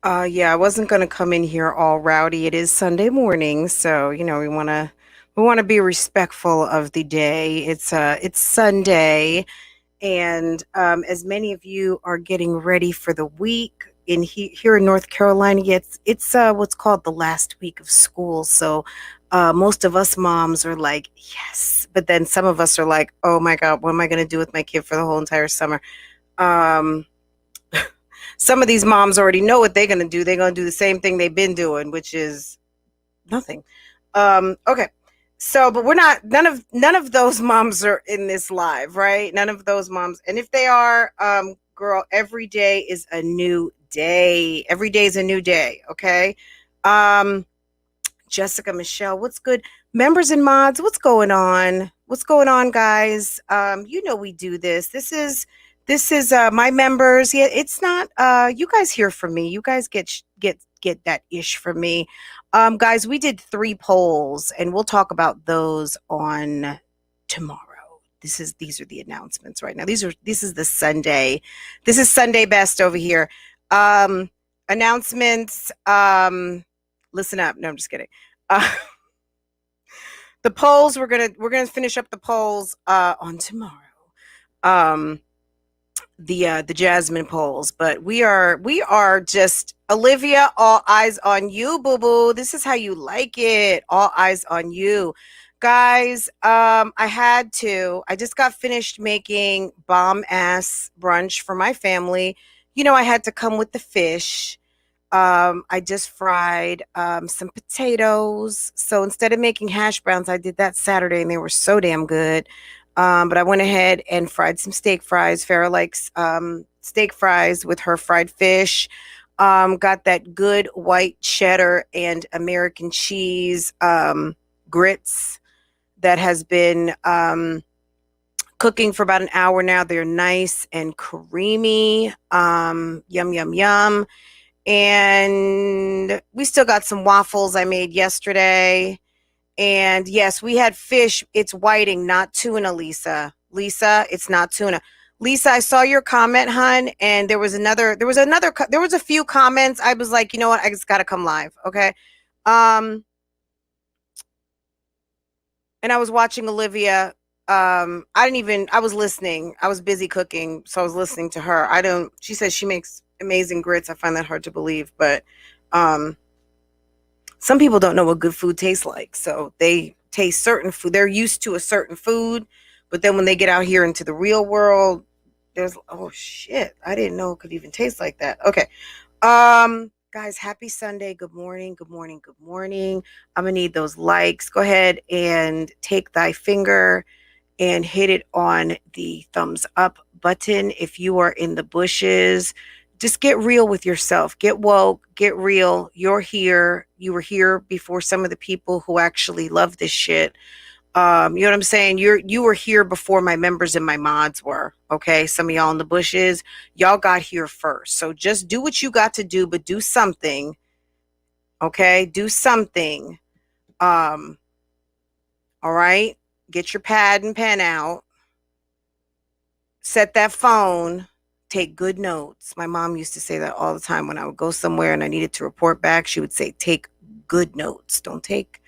Yeah, I wasn't gonna come in here all rowdy. It is Sunday morning, so we wanna be respectful of the day. It's Sunday, and as many of you are getting ready for the week here in North Carolina, it's what's called the last week of school. So most of us moms are like, yes, but then some of us are like, oh my God, what am I gonna do with my kid for the whole entire summer? Um, some of these moms already know what they're going to do. They're going to do the same thing they've been doing, which is nothing. Okay. So, but we're not, none of those moms are in this live, right? None of those moms. And if they are, girl, every day is a new day. Every day is a new day. Okay. Um, Jessica, Michelle, what's good? Members and mods, what's going on? What's going on, guys? We do this. This is my members. Yeah, it's not you guys hear from me. You guys get that ish from me. Guys, we did 3 polls and we'll talk about those on tomorrow. These are the announcements right now. This is the Sunday. This is Sunday best over here. Announcements. Listen up. No, I'm just kidding. Uh, the polls we're gonna finish up the polls on tomorrow. Um, the Jasmine polls, but we are just Olivia. All eyes on you, boo boo. This is how you like it. All eyes on you, guys. I just got finished making bomb ass brunch for my family. I had to come with the fish. I just fried some potatoes. So instead of making hash browns, I did that Saturday and they were so damn good. But I went ahead and fried some steak fries. Farrah likes steak fries with her fried fish. Got that good white cheddar and American cheese grits that has been cooking for about an hour now. They're nice and creamy. Yum, yum, yum. And we still got some waffles I made yesterday. And yes, we had fish. It's whiting, not tuna, Lisa. Lisa, it's not tuna. Lisa, I saw your comment, hun, and there was a few comments. I was like, you know what? I just got to come live. Okay. Um, and I was watching Olivia. I was listening. I was busy cooking, so I was listening to her. She says she makes amazing grits. I find that hard to believe, but um, some people don't know what good food tastes like. So they taste certain food. They're used to a certain food, but then when they get out here into the real world, oh shit, I didn't know it could even taste like that. Okay. Guys, happy Sunday. Good morning. Good morning. Good morning. I'm gonna need those likes. Go ahead and take thy finger and hit it on the thumbs up button if you are in the bushes. Just get real with yourself. Get woke, get real. You're here. You were here before some of the people who actually love this shit. You know what I'm saying? You were here before my members and my mods were. Okay. Some of y'all in the bushes, y'all got here first. So just do what you got to do, but do something. Okay. Do something. Um, all right. Get your pad and pen out. Set that phone. Take good notes. My mom used to say that all the time when I would go somewhere and I needed to report back. She would say, take good notes. Don't take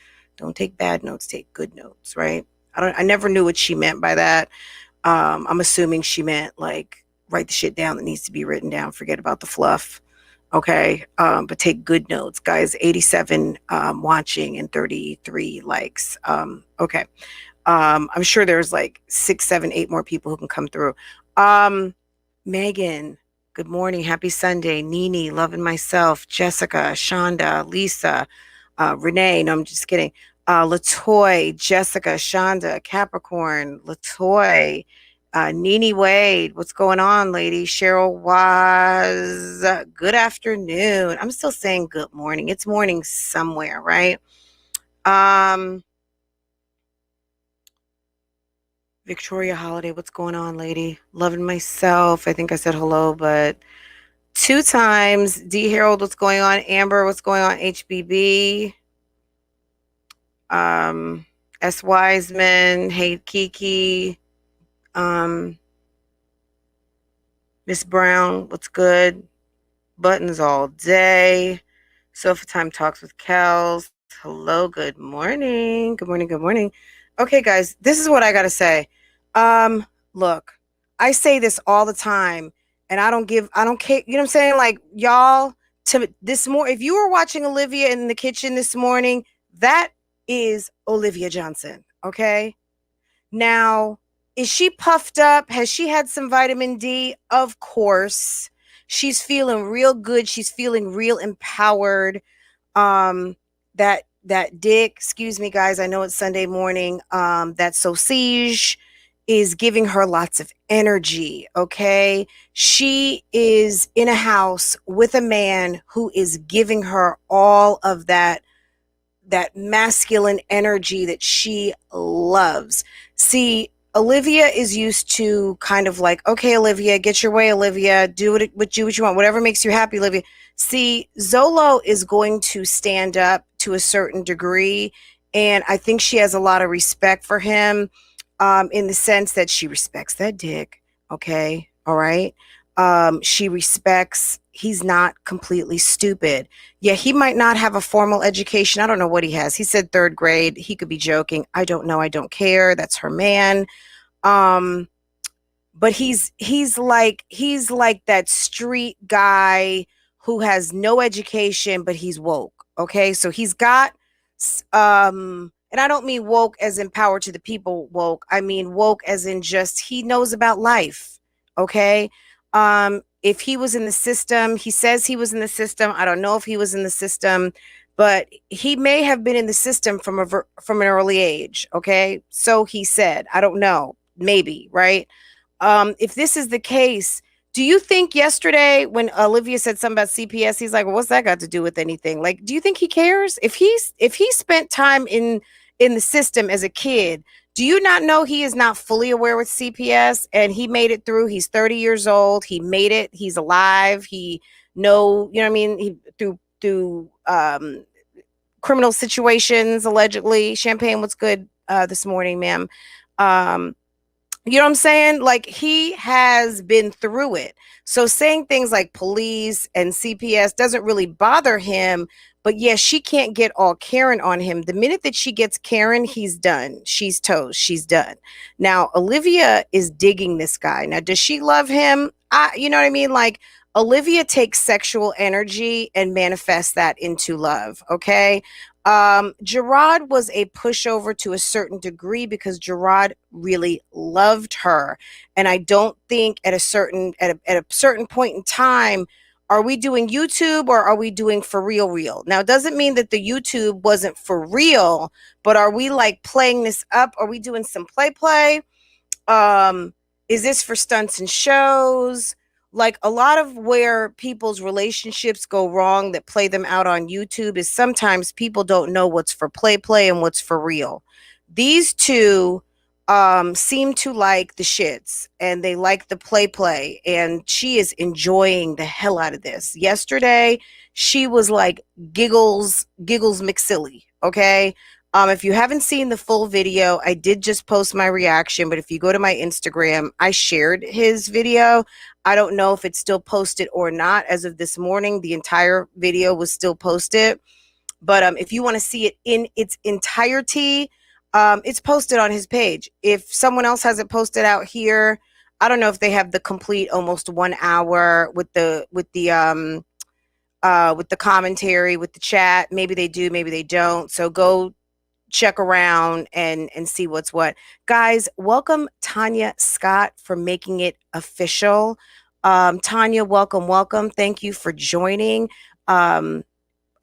bad notes. Take good notes, right? I never knew what she meant by that. I'm assuming she meant like write the shit down that needs to be written down. Forget about the fluff. Okay. But take good notes, guys. 87 watching and 33 likes. Okay. I'm sure there's like 6, 7, 8 more people who can come through. Megan, good morning. Happy Sunday. Nini, loving myself. Jessica, Shonda, Lisa, Renee. No, I'm just kidding. Latoy, Jessica, Shonda, Capricorn, Latoy, Nini Wade. What's going on, lady? Cheryl was good afternoon. I'm still saying good morning. It's morning somewhere, right? Victoria Holiday, what's going on, lady? Loving myself. I think I said hello, but 2 times. D Harold, what's going on? Amber, what's going on? HBB. S Wiseman, hey Kiki. Miss Brown, what's good? Buttons all day. Sofa Time Talks with Kels. Hello, good morning. Good morning, good morning. Okay, guys, this is what I gotta say. Look, I say this all the time, and I don't care, you know what I'm saying? Like, y'all, to this if you were watching Olivia in the kitchen this morning, that is Olivia Johnson, okay? Now, is she puffed up? Has she had some vitamin D? Of course. She's feeling real good. She's feeling real empowered. That dick, excuse me guys, I know it's Sunday morning. That sausage is giving her lots of energy, okay? She is in a house with a man who is giving her all of that masculine energy that she loves. See, Olivia is used to kind of like, okay, Olivia, get your way, Olivia, do what you want, whatever makes you happy, Olivia. See, Zolo is going to stand up to a certain degree, and I think she has a lot of respect for him, in the sense that she respects that dick. Okay, all right. She respects. He's not completely stupid. Yeah, he might not have a formal education. I don't know what he has. He said third grade. He could be joking. I don't know. I don't care. That's her man. Um, but he's like that street guy who has no education, but he's woke. Okay, so he's got and I don't mean woke as in power to the people woke. I mean woke as in just he knows about life. Okay. If he was in the system, he says he was in the system. I don't know if he was in the system, but he may have been in the system from an early age. Okay, so he said. I don't know. Maybe, right? If this is the case, do you think yesterday when Olivia said something about CPS, he's like, well, what's that got to do with anything? Like, do you think he cares? If he spent time in the system as a kid, do you not know he is not fully aware with CPS and he made it through? He's 30 years old. He made it. He's alive. You know what I mean? He through criminal situations, allegedly. Champagne, what's good this morning, ma'am? Um, you know what I'm saying? Like he has been through it. So saying things like police and CPS doesn't really bother him. But yeah, she can't get all Karen on him. The minute that she gets Karen, he's done. She's toast. She's done. Now, Olivia is digging this guy. Now, does she love him? You know what I mean? Like Olivia takes sexual energy and manifests that into love. Okay. Gerard was a pushover to a certain degree because Gerard really loved her. And I don't think at a certain point in time, are we doing YouTube or are we doing for real? Now, it doesn't mean that the YouTube wasn't for real, but are we like playing this up? Are we doing some play? Um, is this for stunts and shows? Like a lot of where people's relationships go wrong that play them out on YouTube is sometimes people don't know what's for play and what's for real. These two seem to like the shits and they like the play and she is enjoying the hell out of this. Yesterday, she was like giggles McSilly, okay? If you haven't seen the full video, I did just post my reaction, but if you go to my Instagram, I shared his video. I don't know if it's still posted or not. As of this morning, the entire video was still posted. But if you want to see it in its entirety, it's posted on his page. If someone else has it posted out here, I don't know if they have the complete almost 1 hour with the commentary, with the chat. Maybe they do, maybe they don't. So go check around and see what's what. Guys, welcome Tanya Scott for making it official. Tanya, welcome. Thank you for joining. I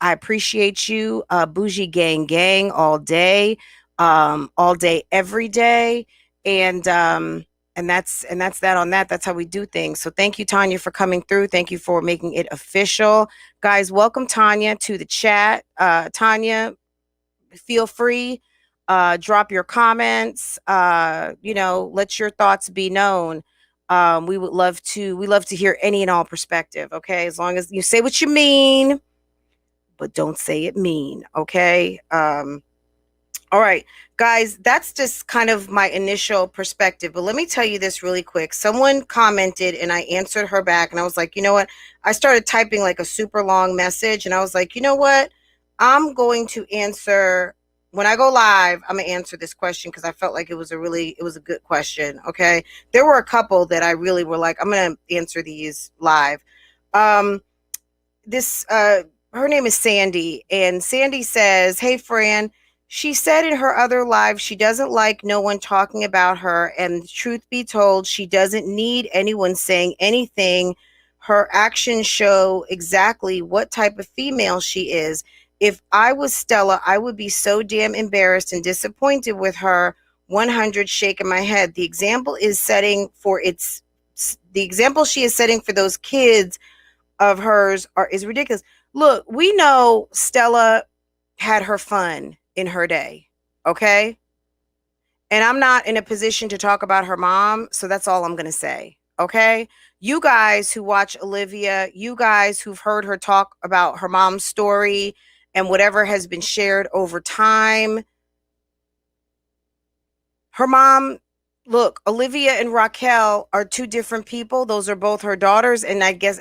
appreciate you. Bougie gang all day, every day. And that's that on that. That's how we do things. So thank you, Tanya, for coming through. Thank you for making it official. Guys, welcome Tanya to the chat. Tanya, feel free, drop your comments, let your thoughts be known. We love to hear any and all perspective. Okay, as long as you say what you mean, but don't say it mean. Okay. All All right, guys, that's just kind of my initial perspective. But let me tell you this really quick. Someone commented and I answered her back, and I was like, you know what? I started typing like a super long message, and I was like, you know what? I'm going to answer when I go live. I'm gonna answer this question because I felt like it was a good question. Okay, there were a couple that I really were like, I'm gonna answer these live. Um, this Her name is Sandy, and Sandy says, "Hey Fran, she said in her other live she doesn't like no one talking about her, and truth be told, she doesn't need anyone saying anything. Her actions show exactly what type of female she is. If I was Stella, I would be so damn embarrassed and disappointed with her. 100 shaking my head. The example she is setting for those kids of hers is ridiculous. Look, we know Stella had her fun in her day, okay? And I'm not in a position to talk about her mom, so that's all I'm going to say, okay? You guys who watch Olivia, you guys who've heard her talk about her mom's story and whatever has been shared over time, her mom, look, Olivia and Raquel are two different people. Those are both her daughters, and I guess,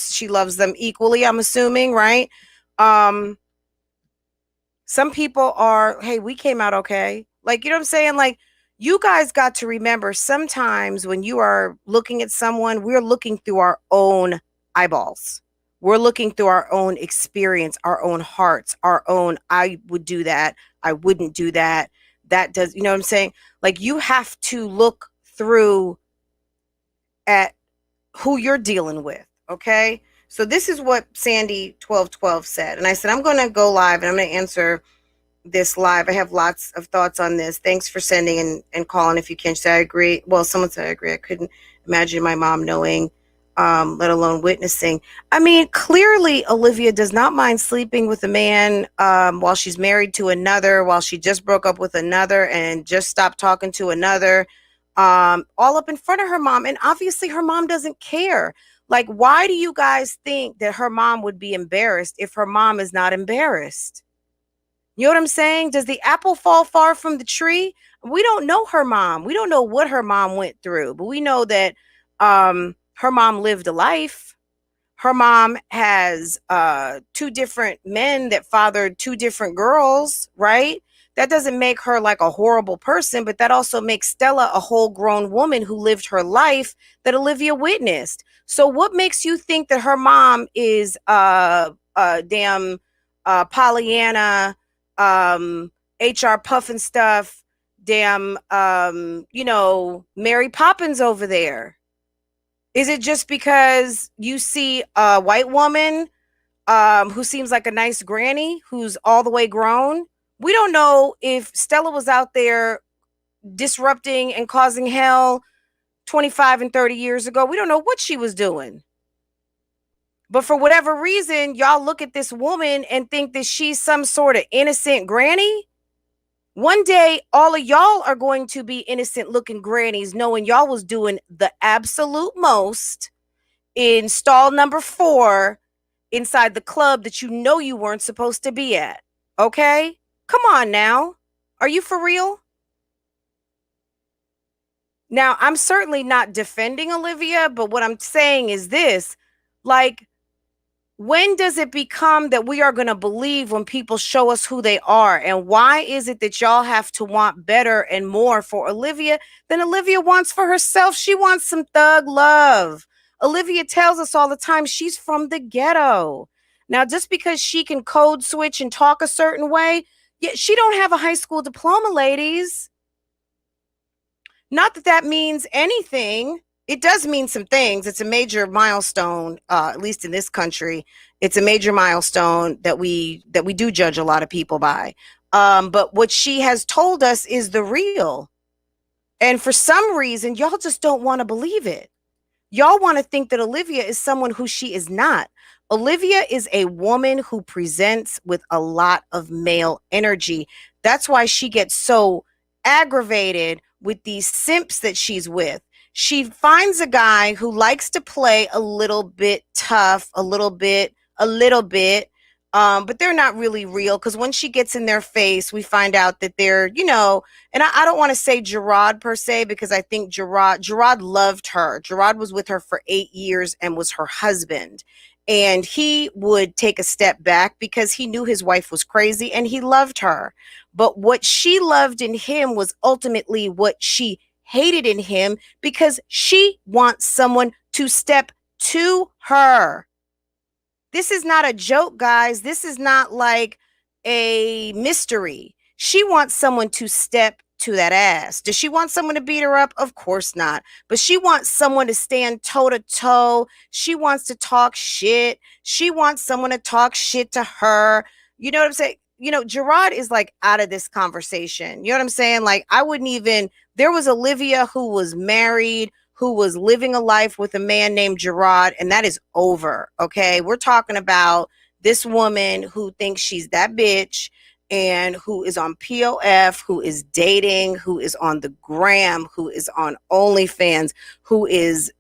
she loves them equally, I'm assuming, right? Um, some people are, hey, we came out okay. Like, you know what I'm saying? Like, you guys got to remember sometimes when you are looking at someone, we're looking through our own eyeballs. We're looking through our own experience, our own hearts, our own, I would do that. I wouldn't do that. That does, you know what I'm saying? Like, you have to look through at who you're dealing with. Okay. So this is what Sandy 1212 said. And I said, I'm going to go live and I'm going to answer this live. I have lots of thoughts on this. Thanks for sending and calling if you can. Say I agree. Well, someone said I agree. I couldn't imagine my mom knowing, let alone witnessing. I mean, clearly Olivia does not mind sleeping with a man while she's married to another, while she just broke up with another and just stopped talking to another, all up in front of her mom. And obviously her mom doesn't care. Like, why do you guys think that her mom would be embarrassed if her mom is not embarrassed? You know what I'm saying? Does the apple fall far from the tree? We don't know her mom. We don't know what her mom went through, but we know that her mom lived a life. Her mom has two different men that fathered two different girls, right? That doesn't make her like a horrible person, but that also makes Stella a whole grown woman who lived her life that Olivia witnessed. So what makes you think that her mom is damn Pollyanna, HR Puffin stuff, damn Mary Poppins over there? Is it just because you see a white woman who seems like a nice granny who's all the way grown? We don't know if Stella was out there disrupting and causing hell 25 and 30 years ago. We don't know what she was doing. But for whatever reason, y'all look at this woman and think that she's some sort of innocent granny. One day, all of y'all are going to be innocent looking grannies, knowing y'all was doing the absolute most in stall number 4 inside the club that you know you weren't supposed to be at. Okay? Come on now. Are you for real? Now, I'm certainly not defending Olivia, but what I'm saying is this, like, when does it become that we are going to believe when people show us who they are? And why is it that y'all have to want better and more for Olivia than Olivia wants for herself? She wants some thug love. Olivia tells us all the time she's from the ghetto. Now, just because she can code switch and talk a certain way, yeah, she don't have a high school diploma, ladies. Not that that means anything. It does mean some things. It's a major milestone, at least in this country. It's a major milestone that we do judge a lot of people by. But what she has told us is the real. And for some reason, y'all just don't want to believe it. Y'all want to think that Olivia is someone who she is not. Olivia is a woman who presents with a lot of male energy. That's why she gets so aggravated with these simps that she's with. She finds a guy who likes to play a little bit tough, a little bit, But they're not really real because when she gets in their face, we find out that they're, and I don't want to say Gerard per se because I think Gerard loved her. Gerard was with her for 8 years and was her husband. And he would take a step back because he knew his wife was crazy and he loved her. But what she loved in him was ultimately what she hated in him because she wants someone to step to her. This is not a joke, guys. This is not like a mystery. She wants someone to step to that ass. Does she want someone to beat her up? Of course not. But she wants someone to stand toe to toe. She wants to talk shit. She wants someone to talk shit to her. You know what I'm saying? Gerard is like out of this conversation. You know what I'm saying? Like, I wouldn't even, there was Olivia who was married, who was living a life with a man named Gerard, and that is over. Okay. We're talking about this woman who thinks she's that bitch and who is on POF, who is dating, who is on the gram, who is on OnlyFans, who is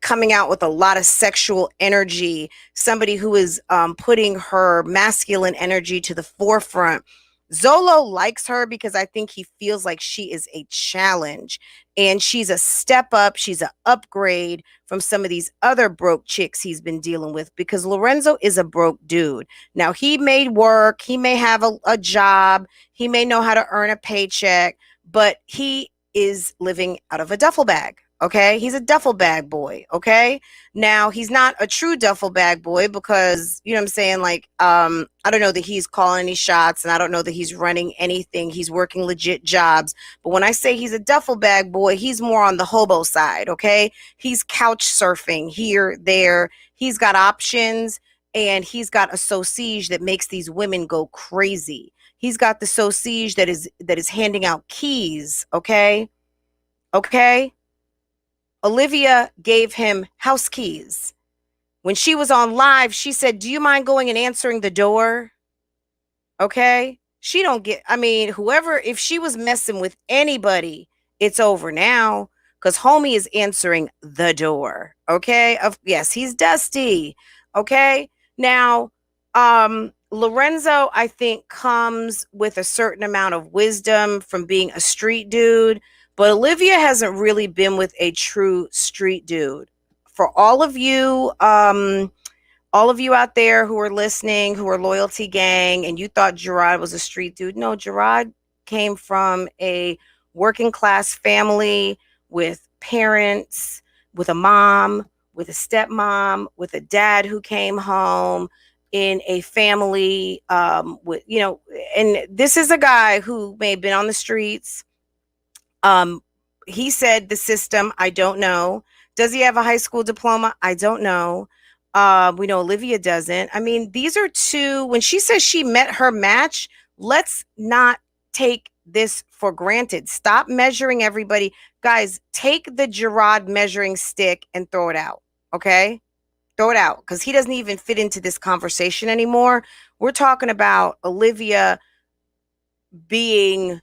coming out with a lot of sexual energy, somebody who is putting her masculine energy to the forefront. Zolo likes her because I think he feels like she is a challenge and she's a step up. She's an upgrade from some of these other broke chicks he's been dealing with because Lorenzo is a broke dude. Now, he may work, he may have a job, he may know how to earn a paycheck, but he is living out of a duffel bag. Okay. He's a duffel bag boy. Okay. Now, he's not a true duffel bag boy because, you know what I'm saying? Like, I don't know that he's calling any shots and I don't know that he's running anything. He's working legit jobs. But when I say he's a duffel bag boy, he's more on the hobo side. Okay. He's couch surfing here, there. He's got options and he's got a sausage that makes these women go crazy. He's got the sausage that is handing out keys. Okay. Okay. Olivia gave him house keys. When she was on live, she said, "Do you mind going and answering the door?" Okay. She don't get, I mean, whoever, if she was messing with anybody, it's over now because homie is answering the door. Okay. Yes, he's dusty. Okay. Now, Lorenzo, I think, comes with a certain amount of wisdom from being a street dude, but Olivia hasn't really been with a true street dude. For all of you out there who are listening, who are loyalty gang, and you thought Gerard was a street dude. No, Gerard came from a working class family with parents, with a mom, with a stepmom, with a dad who came home in a family with, and this is a guy who may have been on the streets. He said the system, I don't know. Does he have a high school diploma? I don't know. We know Olivia doesn't. I mean, these are two, when she says she met her match, let's not take this for granted. Stop measuring everybody. Guys, take the Gerard measuring stick and throw it out. Okay? Throw it out because he doesn't even fit into this conversation anymore. We're talking about Olivia being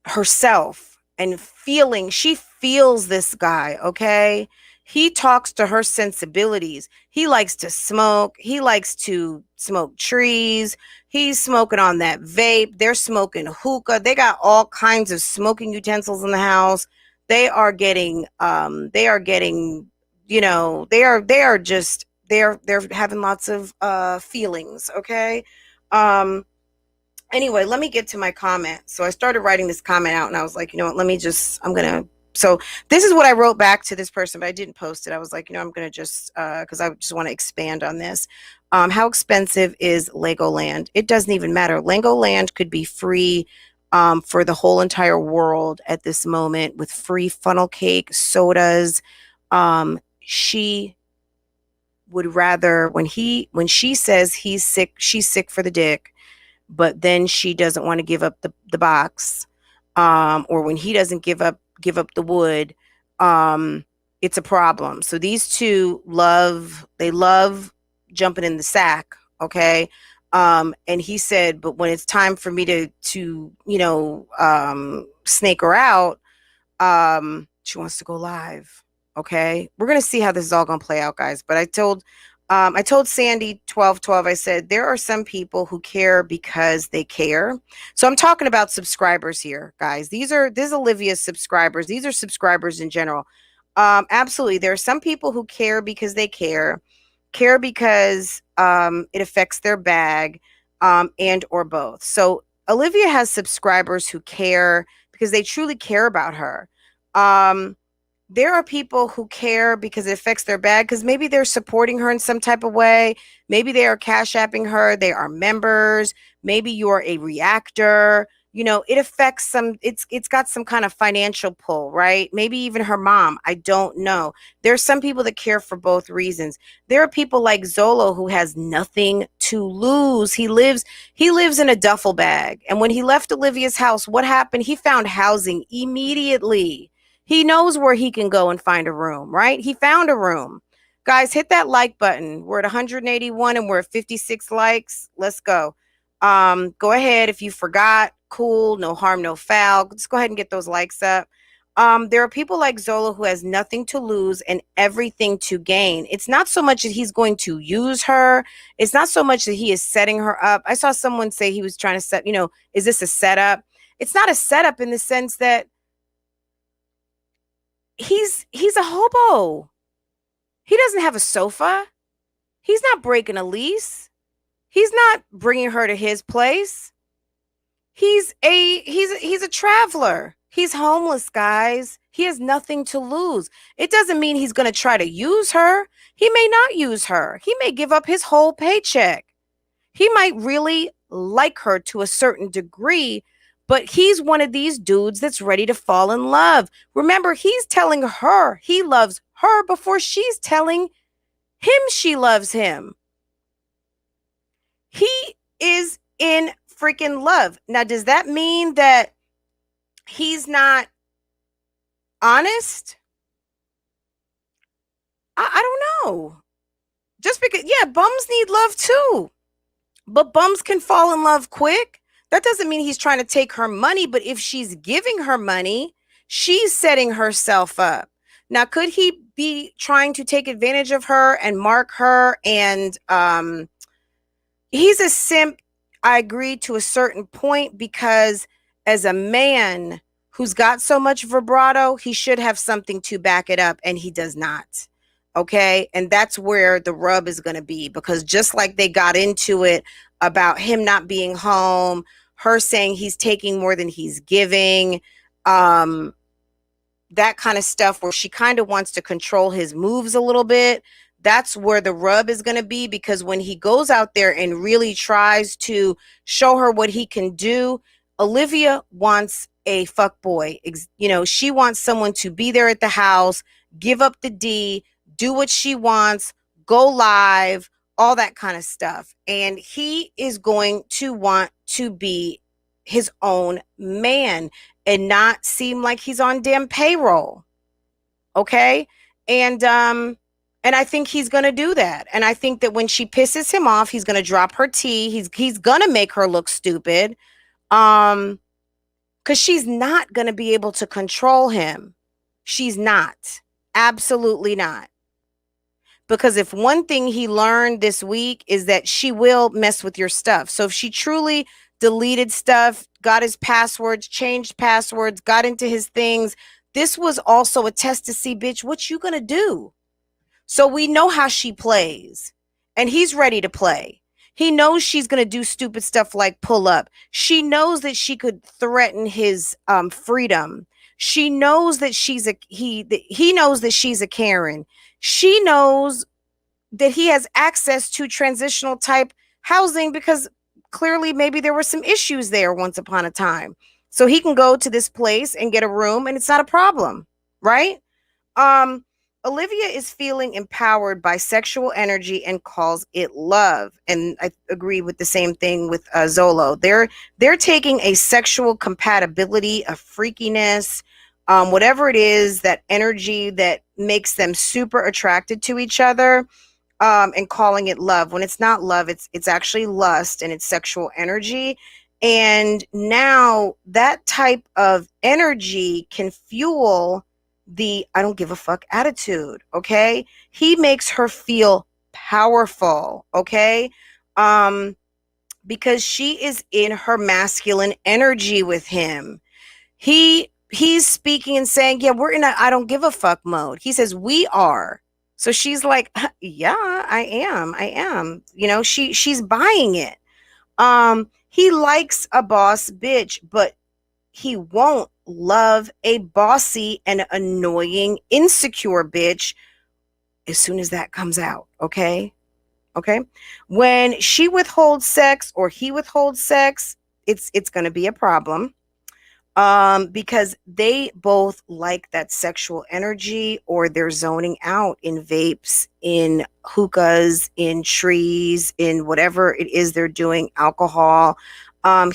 herself and she feels this guy. Okay. He talks to her sensibilities. He likes to smoke. He likes to smoke trees. He's smoking on that vape. They're smoking hookah. They got all kinds of smoking utensils in the house. They are getting, they're having lots of feelings. Okay. Anyway, let me get to my comment. So I started writing this comment out and I was like, you know what, so this is what I wrote back to this person, but I didn't post it. I was like, I'm going to just, because I just want to expand on this. How expensive is Legoland? It doesn't even matter. Legoland could be free for the whole entire world at this moment with free funnel cake, sodas. She would rather, when she says he's sick, she's sick for the dick, but then she doesn't want to give up the box, or when he doesn't give up the wood, it's a problem. So these two love jumping in the sack. Okay. And he said, but when it's time for me to snake her out, she wants to go live. Okay. We're going to see how this is all going to play out, guys. But I told I told Sandy 1212, I said, there are some people who care because they care. So I'm talking about subscribers here, guys. This is Olivia's subscribers. These are subscribers in general. Absolutely. There are some people who care because they care because it affects their bag, and or both. So Olivia has subscribers who care because they truly care about her. There are people who care because it affects their bag, because maybe they're supporting her in some type of way. Maybe they are cash apping her. They are members. Maybe you're a reactor. It affects it's got some kind of financial pull, right? Maybe even her mom. I don't know. There's some people that care for both reasons. There are people like Zolo who has nothing to lose. He lives in a duffel bag. And when he left Olivia's house, what happened? He found housing immediately. He knows where he can go and find a room, right? He found a room. Guys, hit that like button. We're at 181 and we're at 56 likes. Let's go. Go ahead. If you forgot, cool, no harm, no foul. Just go ahead and get those likes up. There are people like Zola who has nothing to lose and everything to gain. It's not so much that he's going to use her. It's not so much that he is setting her up. I saw someone say he was trying to set, is this a setup? It's not a setup in the sense that he's a hobo. He doesn't have a sofa. He's not breaking a lease. He's not bringing her to his place. He's a traveler. He's homeless, guys. He has nothing to lose. It doesn't mean he's going to try to use her. He may not use her. He may give up his whole paycheck. He might really like her to a certain degree, but he's one of these dudes that's ready to fall in love. Remember, he's telling her he loves her before she's telling him she loves him. He is in freaking love. Now, does that mean that he's not honest? I don't know. Just because, yeah, bums need love too. But bums can fall in love quick. That doesn't mean he's trying to take her money, but if she's giving her money, she's setting herself up. Now, could he be trying to take advantage of her and mark her? And he's a simp, I agree, to a certain point, because as a man who's got so much vibrato, he should have something to back it up, and he does not. Okay. And that's where the rub is going to be, because just like they got into it about him not being home, her saying he's taking more than he's giving, that kind of stuff where she kind of wants to control his moves a little bit. That's where the rub is going to be, because when he goes out there and really tries to show her what he can do, Olivia wants a fuck boy. She wants someone to be there at the house, give up the D, do what she wants, go live, all that kind of stuff. And he is going to want to be his own man and not seem like he's on damn payroll. Okay? And I think he's going to do that. And I think that when she pisses him off, he's going to drop her tea. He's going to make her look stupid. Cuz she's not going to be able to control him. She's not. Absolutely not. Because if one thing he learned this week is that she will mess with your stuff. So if she truly deleted stuff, got his passwords, changed passwords, got into his things, this was also a test to see, bitch, what you gonna do? So we know how she plays, and he's ready to play. He knows she's gonna do stupid stuff like pull up. She knows that she could threaten his freedom. She knows that he knows that she's a Karen. She knows that he has access to transitional type housing, because clearly maybe there were some issues there once upon a time. So he can go to this place and get a room, and it's not a problem, right? Olivia is feeling empowered by sexual energy and calls it love. And I agree with the same thing with Zolo. They're taking a sexual compatibility, a freakiness, whatever it is, that energy that makes them super attracted to each other, and calling it love, when it's not love. It's actually lust, and it's sexual energy. And now that type of energy can fuel the I don't give a fuck attitude. Okay. He makes her feel powerful, okay? Um, because she is in her masculine energy with him. He's speaking and saying, yeah, we're in a I don't give a fuck mode. He says we are. So she's like, yeah, I am. She's buying it. He likes a boss bitch, but he won't love a bossy and annoying insecure bitch as soon as that comes out, okay? Okay? When she withholds sex or he withholds sex, it's going to be a problem, because they both like that sexual energy, or they're zoning out in vapes, in hookahs, in trees, in whatever it is they're doing, alcohol.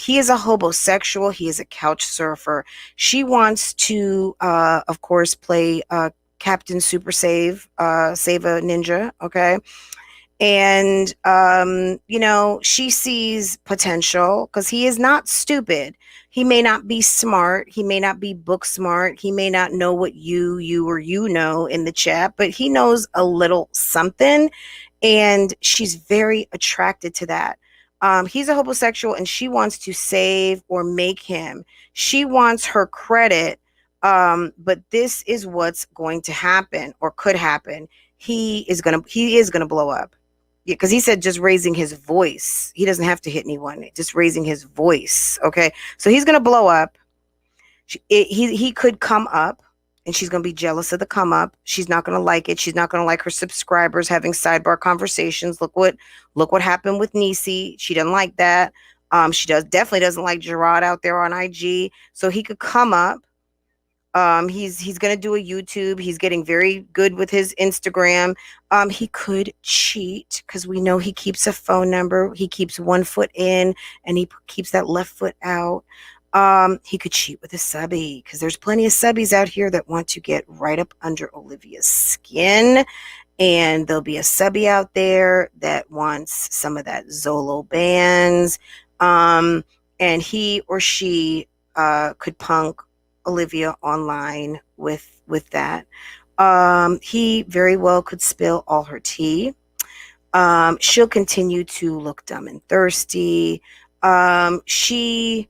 He is a hobosexual. He is a couch surfer. She wants to, of course, play Captain Super Save a Ninja. Okay. And she sees potential because he is not stupid. He may not be smart, he may not be book smart, he may not know what you know in the chat, but he knows a little something, and she's very attracted to that. He's a homosexual and she wants to save or make him. She wants her credit. But this is what's going to happen, or could happen. He is gonna blow up. Yeah, because he said just raising his voice. He doesn't have to hit anyone, just raising his voice. Okay. So he's going to blow up. He could come up, and she's going to be jealous of the come up. She's not going to like it. She's not going to like her subscribers having sidebar conversations. Look what happened with Nisi. She doesn't like that. She definitely doesn't like Gerard out there on IG. So he could come up. He's gonna do a YouTube. He's getting very good with his Instagram. He could cheat because we know he keeps a phone number. He keeps one foot in and he keeps that left foot out. He could cheat with a subby because there's plenty of subbies out here that want to get right up under Olivia's skin. And there'll be a subby out there that wants some of that Zolo Bandz. And he or she could punk Olivia online with that. He very well could spill all her tea. She'll continue to look dumb and thirsty. She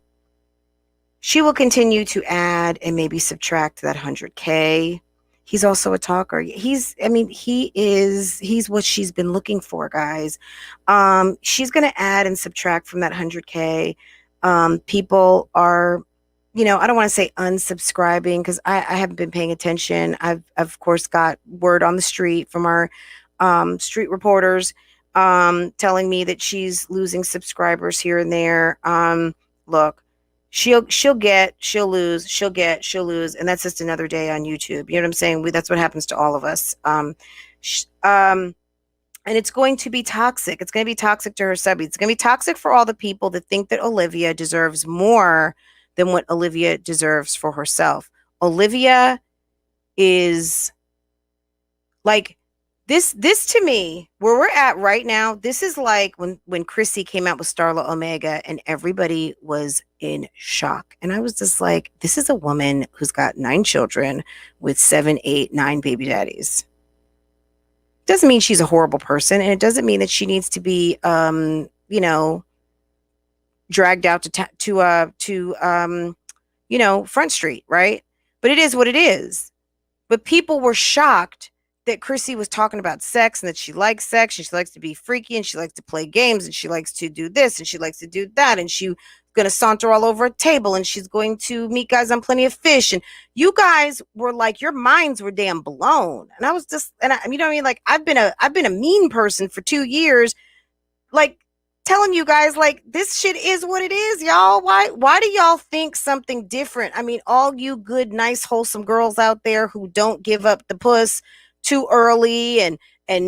will continue to add and maybe subtract that 100K. He's also a talker. He's what she's been looking for, guys. She's going to add and subtract from that 100K. People are, I don't want to say unsubscribing because I haven't been paying attention. I've of course got word on the street from our street reporters telling me that she's losing subscribers here and there. Look, she'll get, she'll lose, she'll get, she'll lose, and that's just another day on YouTube. You know what I'm saying? That's what happens to all of us. And it's going to be toxic. It's going to be toxic to her subbies. It's going to be toxic for all the people that think that Olivia deserves more than what Olivia deserves for herself. Olivia is like this to me, where we're at right now. This is like when Chrissy came out with Starla Omega and everybody was in shock. And I was just like, this is a woman who's got 9 children with 7, 8, 9 baby daddies. Doesn't mean she's a horrible person, and it doesn't mean that she needs to be dragged out to Front Street, right? But it is what it is. But people were shocked that Chrissy was talking about sex and that she likes sex and she likes to be freaky and she likes to play games and she likes to do this and she likes to do that, and she's going to saunter all over a table and she's going to meet guys on Plenty of Fish. And you guys were like, your minds were damn blown. And I was just, you know what I mean? Like, I've been a mean person for 2 years, like telling you guys, like, this shit is what it is, y'all. Why do y'all think something different? I mean, all you good, nice, wholesome girls out there who don't give up the puss too early and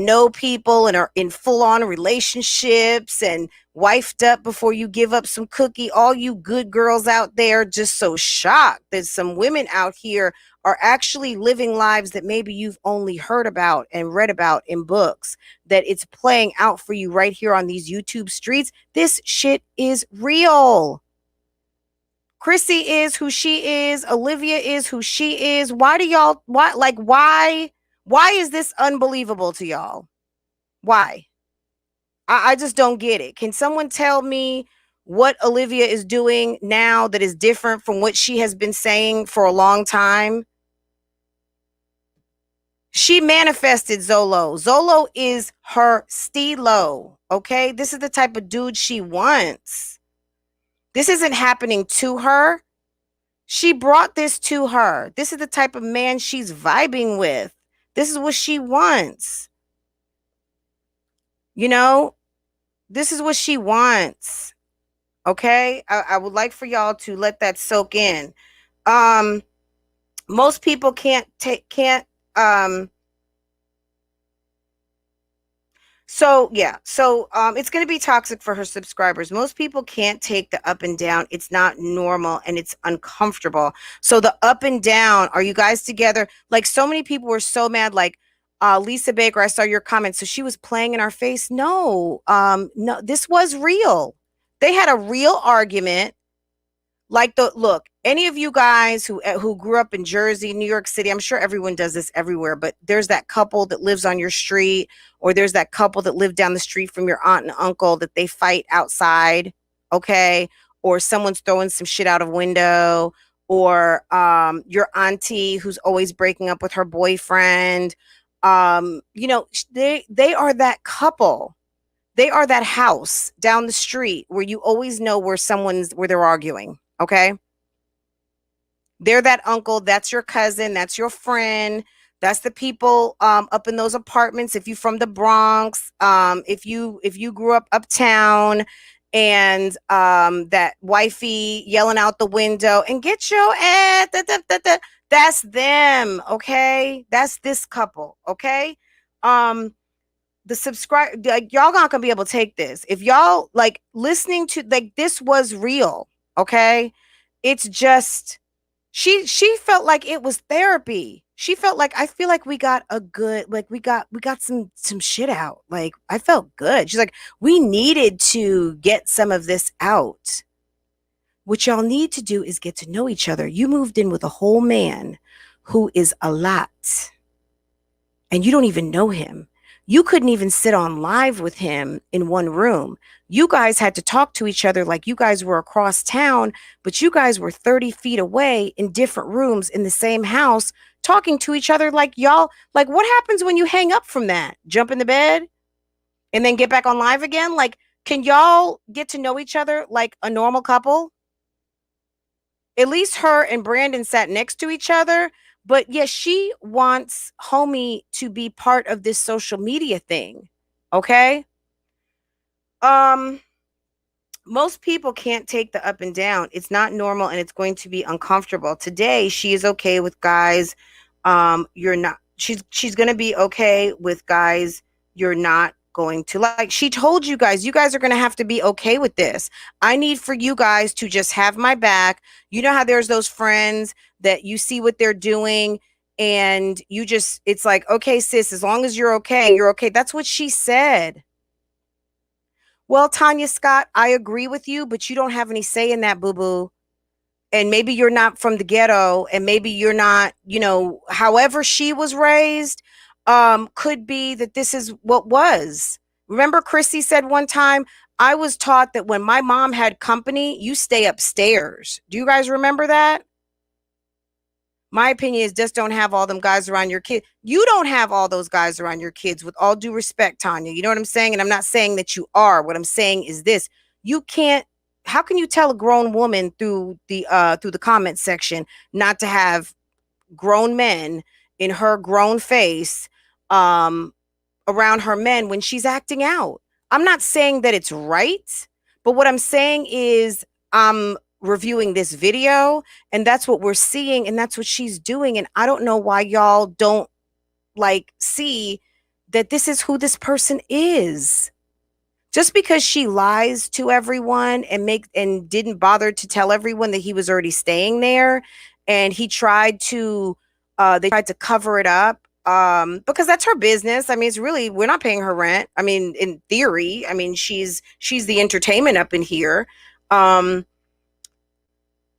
know people and are in full-on relationships and wifed up before you give up some cookie, all you good girls out there just so shocked that some women out here are actually living lives that maybe you've only heard about and read about in books, that it's playing out for you right here on these YouTube streets. This shit is real. Chrissy is who she is. Olivia is who she is. Why is this unbelievable to y'all? Why? I just don't get it. Can someone tell me what Olivia is doing now that is different from what she has been saying for a long time? She manifested Zolo. Zolo is her stilo. Okay. This is the type of dude she wants. This isn't happening to her. She brought this to her. This is the type of man she's vibing with. This is what she wants. You know, this is what she wants. Okay. I would like for y'all to let that soak in. Most people can't so yeah, so it's going to be toxic for her subscribers. Most people can't take the up and down. It's not normal and it's uncomfortable. So the up and down, are you guys together? Like so many people were so mad, like Lisa Baker, I saw your comment. So she was playing in our face. No, no, this was real. They had a real argument. Like the look, any of you guys who grew up in Jersey, New York City, I'm sure everyone does this everywhere, but there's that couple that lives on your street, or there's that couple that live down the street from your aunt and uncle that they fight outside, okay? Or someone's throwing some shit out of window, or your auntie who's always breaking up with her boyfriend. You know, they are that couple. They are that house down the street where you always know where they're arguing. Okay. They're that uncle. That's your cousin. That's your friend. That's the people up in those apartments. If you from the Bronx, if you grew up uptown, and that wifey yelling out the window and get your ass, that's them. Okay. That's this couple. Okay. The subscribe, like, y'all not gonna be able to take this if y'all like listening to, like, this was real. Okay. It's just she felt like it was therapy. She felt like, I feel like we got a good, like, we got some shit out. Like, I felt good. She's like, we needed to get some of this out. What y'all need to do is get to know each other. You moved in with a whole man who is a lot, and you don't even know him. You couldn't even sit on live with him in one room. You guys had to talk to each other like you guys were across town, but you guys were 30 feet away in different rooms in the same house, talking to each other like y'all. Like, what happens when you hang up from that? Jump in the bed and then get back on live again? Like, can y'all get to know each other like a normal couple? At least her and Brandon sat next to each other. But yes, she wants homie to be part of this social media thing. Okay. Um, most people can't take the up and down. It's not normal and it's going to be uncomfortable. Today, she is okay with guys. You're not, she's gonna be okay with guys you're not going to like. She told you guys are gonna have to be okay with this. I need for you guys to just have my back. You know how there's those friends that you see what they're doing, and you just, it's like, okay, sis, as long as you're okay, you're okay. That's what she said. Well, Tanya Scott, I agree with you, but you don't have any say in that, boo boo. And maybe you're not from the ghetto, and maybe you're not, you know, however she was raised, could be that this is what was. Remember, Chrissy said one time, I was taught that when my mom had company, you stay upstairs. Do you guys remember that? My opinion is just don't have all them guys around your kid. You don't have all those guys around your kids, with all due respect, Tanya. You know what I'm saying? And I'm not saying that you are. What I'm saying is this. You can't, how can you tell a grown woman through the comment section not to have grown men in her grown face around her men when she's acting out? I'm not saying that it's right, but what I'm saying is I'm reviewing this video, and that's what we're seeing, and that's what she's doing. And I don't know why y'all don't like see that this is who this person is. Just because she lies to everyone and didn't bother to tell everyone that he was already staying there, and he tried to they tried to cover it up, because that's her business. I mean, it's really, we're not paying her rent. I mean, in theory, I mean, she's the entertainment up in here.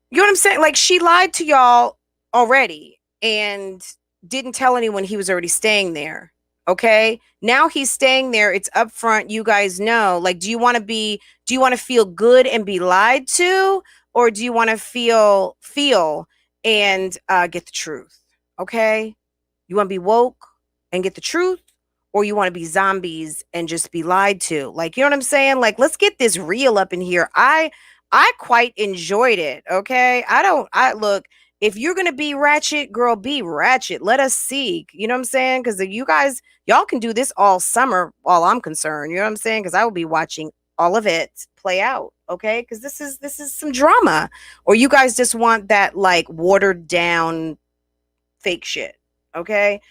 You know what I'm saying? Like, she lied to y'all already and didn't tell anyone he was already staying there. Okay. Now he's staying there. It's up front. You guys know. Like, do you want to feel good and be lied to? Or do you want to feel and get the truth? Okay. You want to be woke and get the truth? Or you want to be zombies and just be lied to? Like, you know what I'm saying? Like, let's get this real up in here. I quite enjoyed it. Okay. I look, if you're gonna be ratchet, girl, be ratchet. Let us see. You know what I'm saying? Because you guys, y'all can do this all summer, all I'm concerned. You know what I'm saying? Because I will be watching all of it play out. Okay, because this is some drama, or you guys just want that like watered down fake shit. Okay.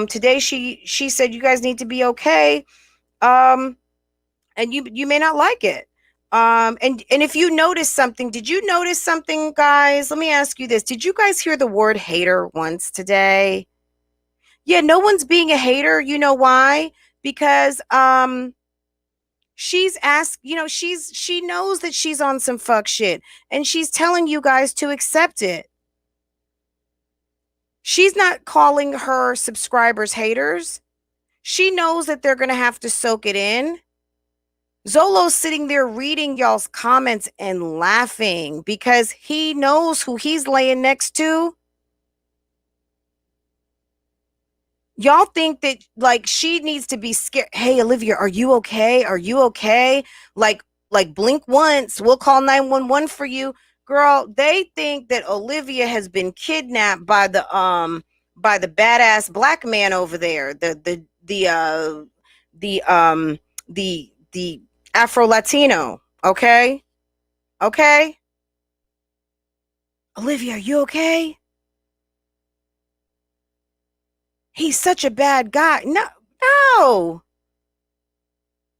Today she said you guys need to be okay. Um, and you may not like it. And if you notice something, did you notice something, guys? Let me ask you this. Did you guys hear the word hater once today? Yeah, no one's being a hater. You know why? Because she's asked, she knows that she's on some fuck shit and she's telling you guys to accept it. She's not calling her subscribers haters. She knows that they're going to have to soak it in. Zolo's sitting there reading y'all's comments and laughing because he knows who he's laying next to. Y'all think that like she needs to be scared. Hey, Olivia, are you okay? Are you okay? Like blink once, we'll call 911 for you. Girl, they think that Olivia has been kidnapped by the badass black man over there. The Afro Latino. Okay? Okay? Olivia, are you okay? He's such a bad guy. No, no.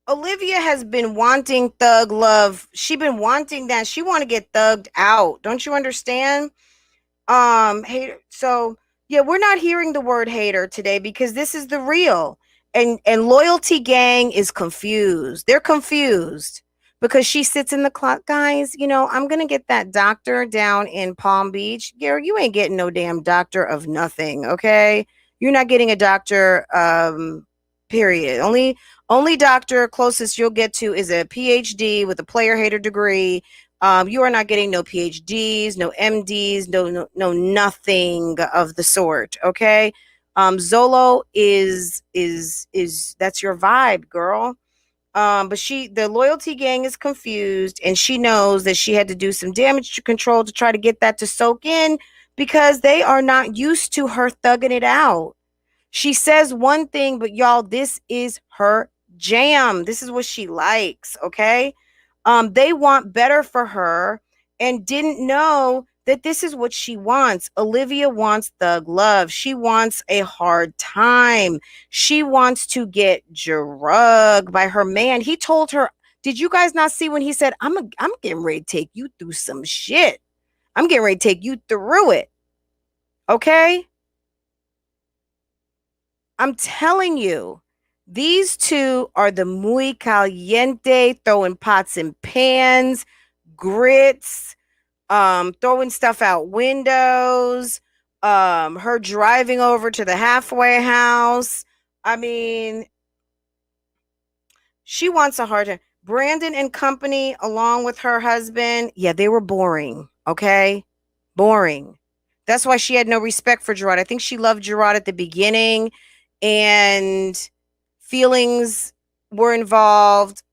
Olivia has been wanting thug love. She been wanting that. She want to get thugged out. Don't you understand? Hater. So yeah, we're not hearing the word hater today because this is the real. And loyalty gang is confused. They're confused because she sits in the clock. Guys, I'm gonna get that doctor down in Palm Beach. Gary, you ain't getting no damn doctor of nothing. Okay, you're not getting a doctor. Period. Only doctor closest you'll get to is a PhD with a player hater degree. You are not getting no PhDs, no MDs, no nothing of the sort. Okay. Zolo is that's your vibe, girl. But the loyalty gang is confused and she knows that she had to do some damage control to try to get that to soak in because they are not used to her thugging it out. She says one thing, but y'all, this is her jam. This is what she likes, okay? They want better for her and didn't know that this is what she wants. Olivia wants thug love. She wants a hard time. She wants to get drugged by her man. He told her, did you guys not see when he said, I'm getting ready to take you through some shit. I'm getting ready to take you through it. Okay? I'm telling you, these two are the muy caliente, throwing pots and pans, grits, throwing stuff out windows, her driving over to the halfway house. I mean, she wants a hard time. Brandon and company, along with her husband, yeah, they were boring. Okay. Boring. That's why she had no respect for Gerard. I think she loved Gerard at the beginning and feelings were involved.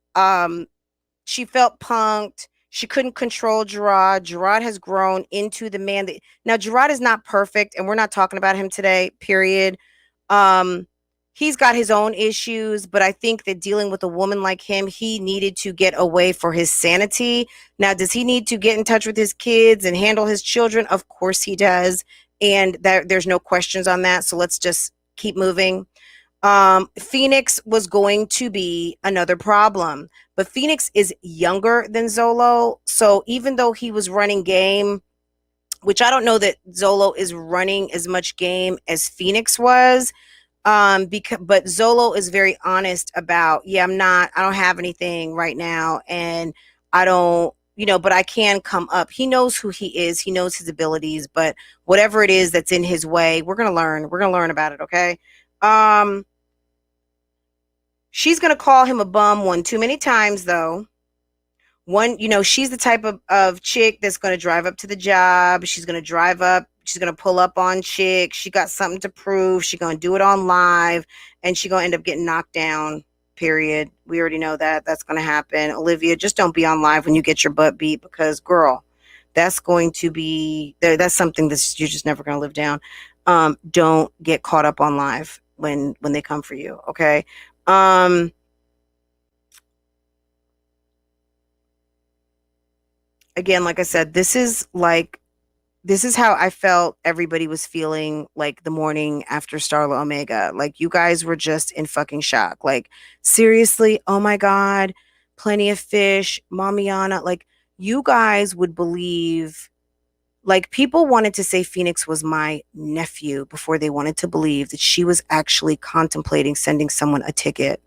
She felt punked. She couldn't control Gerard. Gerard has grown into the man that now Gerard is not perfect, and we're not talking about him today, period. Um, he's got his own issues, but I think that dealing with a woman like him, he needed to get away for his sanity. Now, does he need to get in touch with his kids and handle his children? Of course he does. And there's no questions on that. So let's just keep moving. Phoenix was going to be another problem, but Phoenix is younger than Zolo. So even though he was running game, which I don't know that Zolo is running as much game as Phoenix was, but Zolo is very honest about, yeah, I don't have anything right now. And I don't, but I can come up. He knows who he is. He knows his abilities, but whatever it is that's in his way, we're going to learn about it. Okay. She's going to call him a bum one too many times, though. One, she's the type of chick that's going to drive up to the job. She's going to drive up. She's going to pull up on chicks. She got something to prove. She's going to do it on live, and she's going to end up getting knocked down, period. We already know that. That's going to happen. Olivia, just don't be on live when you get your butt beat, because, girl, that's going to be, that's something that you're just never going to live down. Don't get caught up on live when they come for you, okay? Again, like I said, this is how I felt everybody was feeling like the morning after Starla Omega. Like, you guys were just in fucking shock. Like, seriously, oh my God, Plenty of Fish, Mamiana. Like, you guys would believe, like, people wanted to say Phoenix was my nephew before they wanted to believe that she was actually contemplating sending someone a ticket.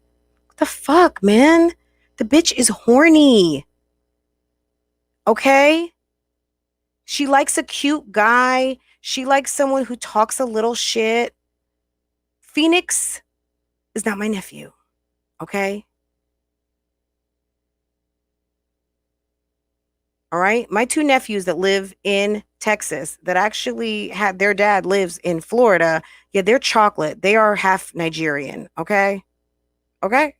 What the fuck, man? The bitch is horny. Okay? She likes a cute guy. She likes someone who talks a little shit. Phoenix is not my nephew. Okay? All right? My two nephews that live in Texas, that actually had their dad lives in Florida. Yeah, they're chocolate. They are half Nigerian. Okay? Okay?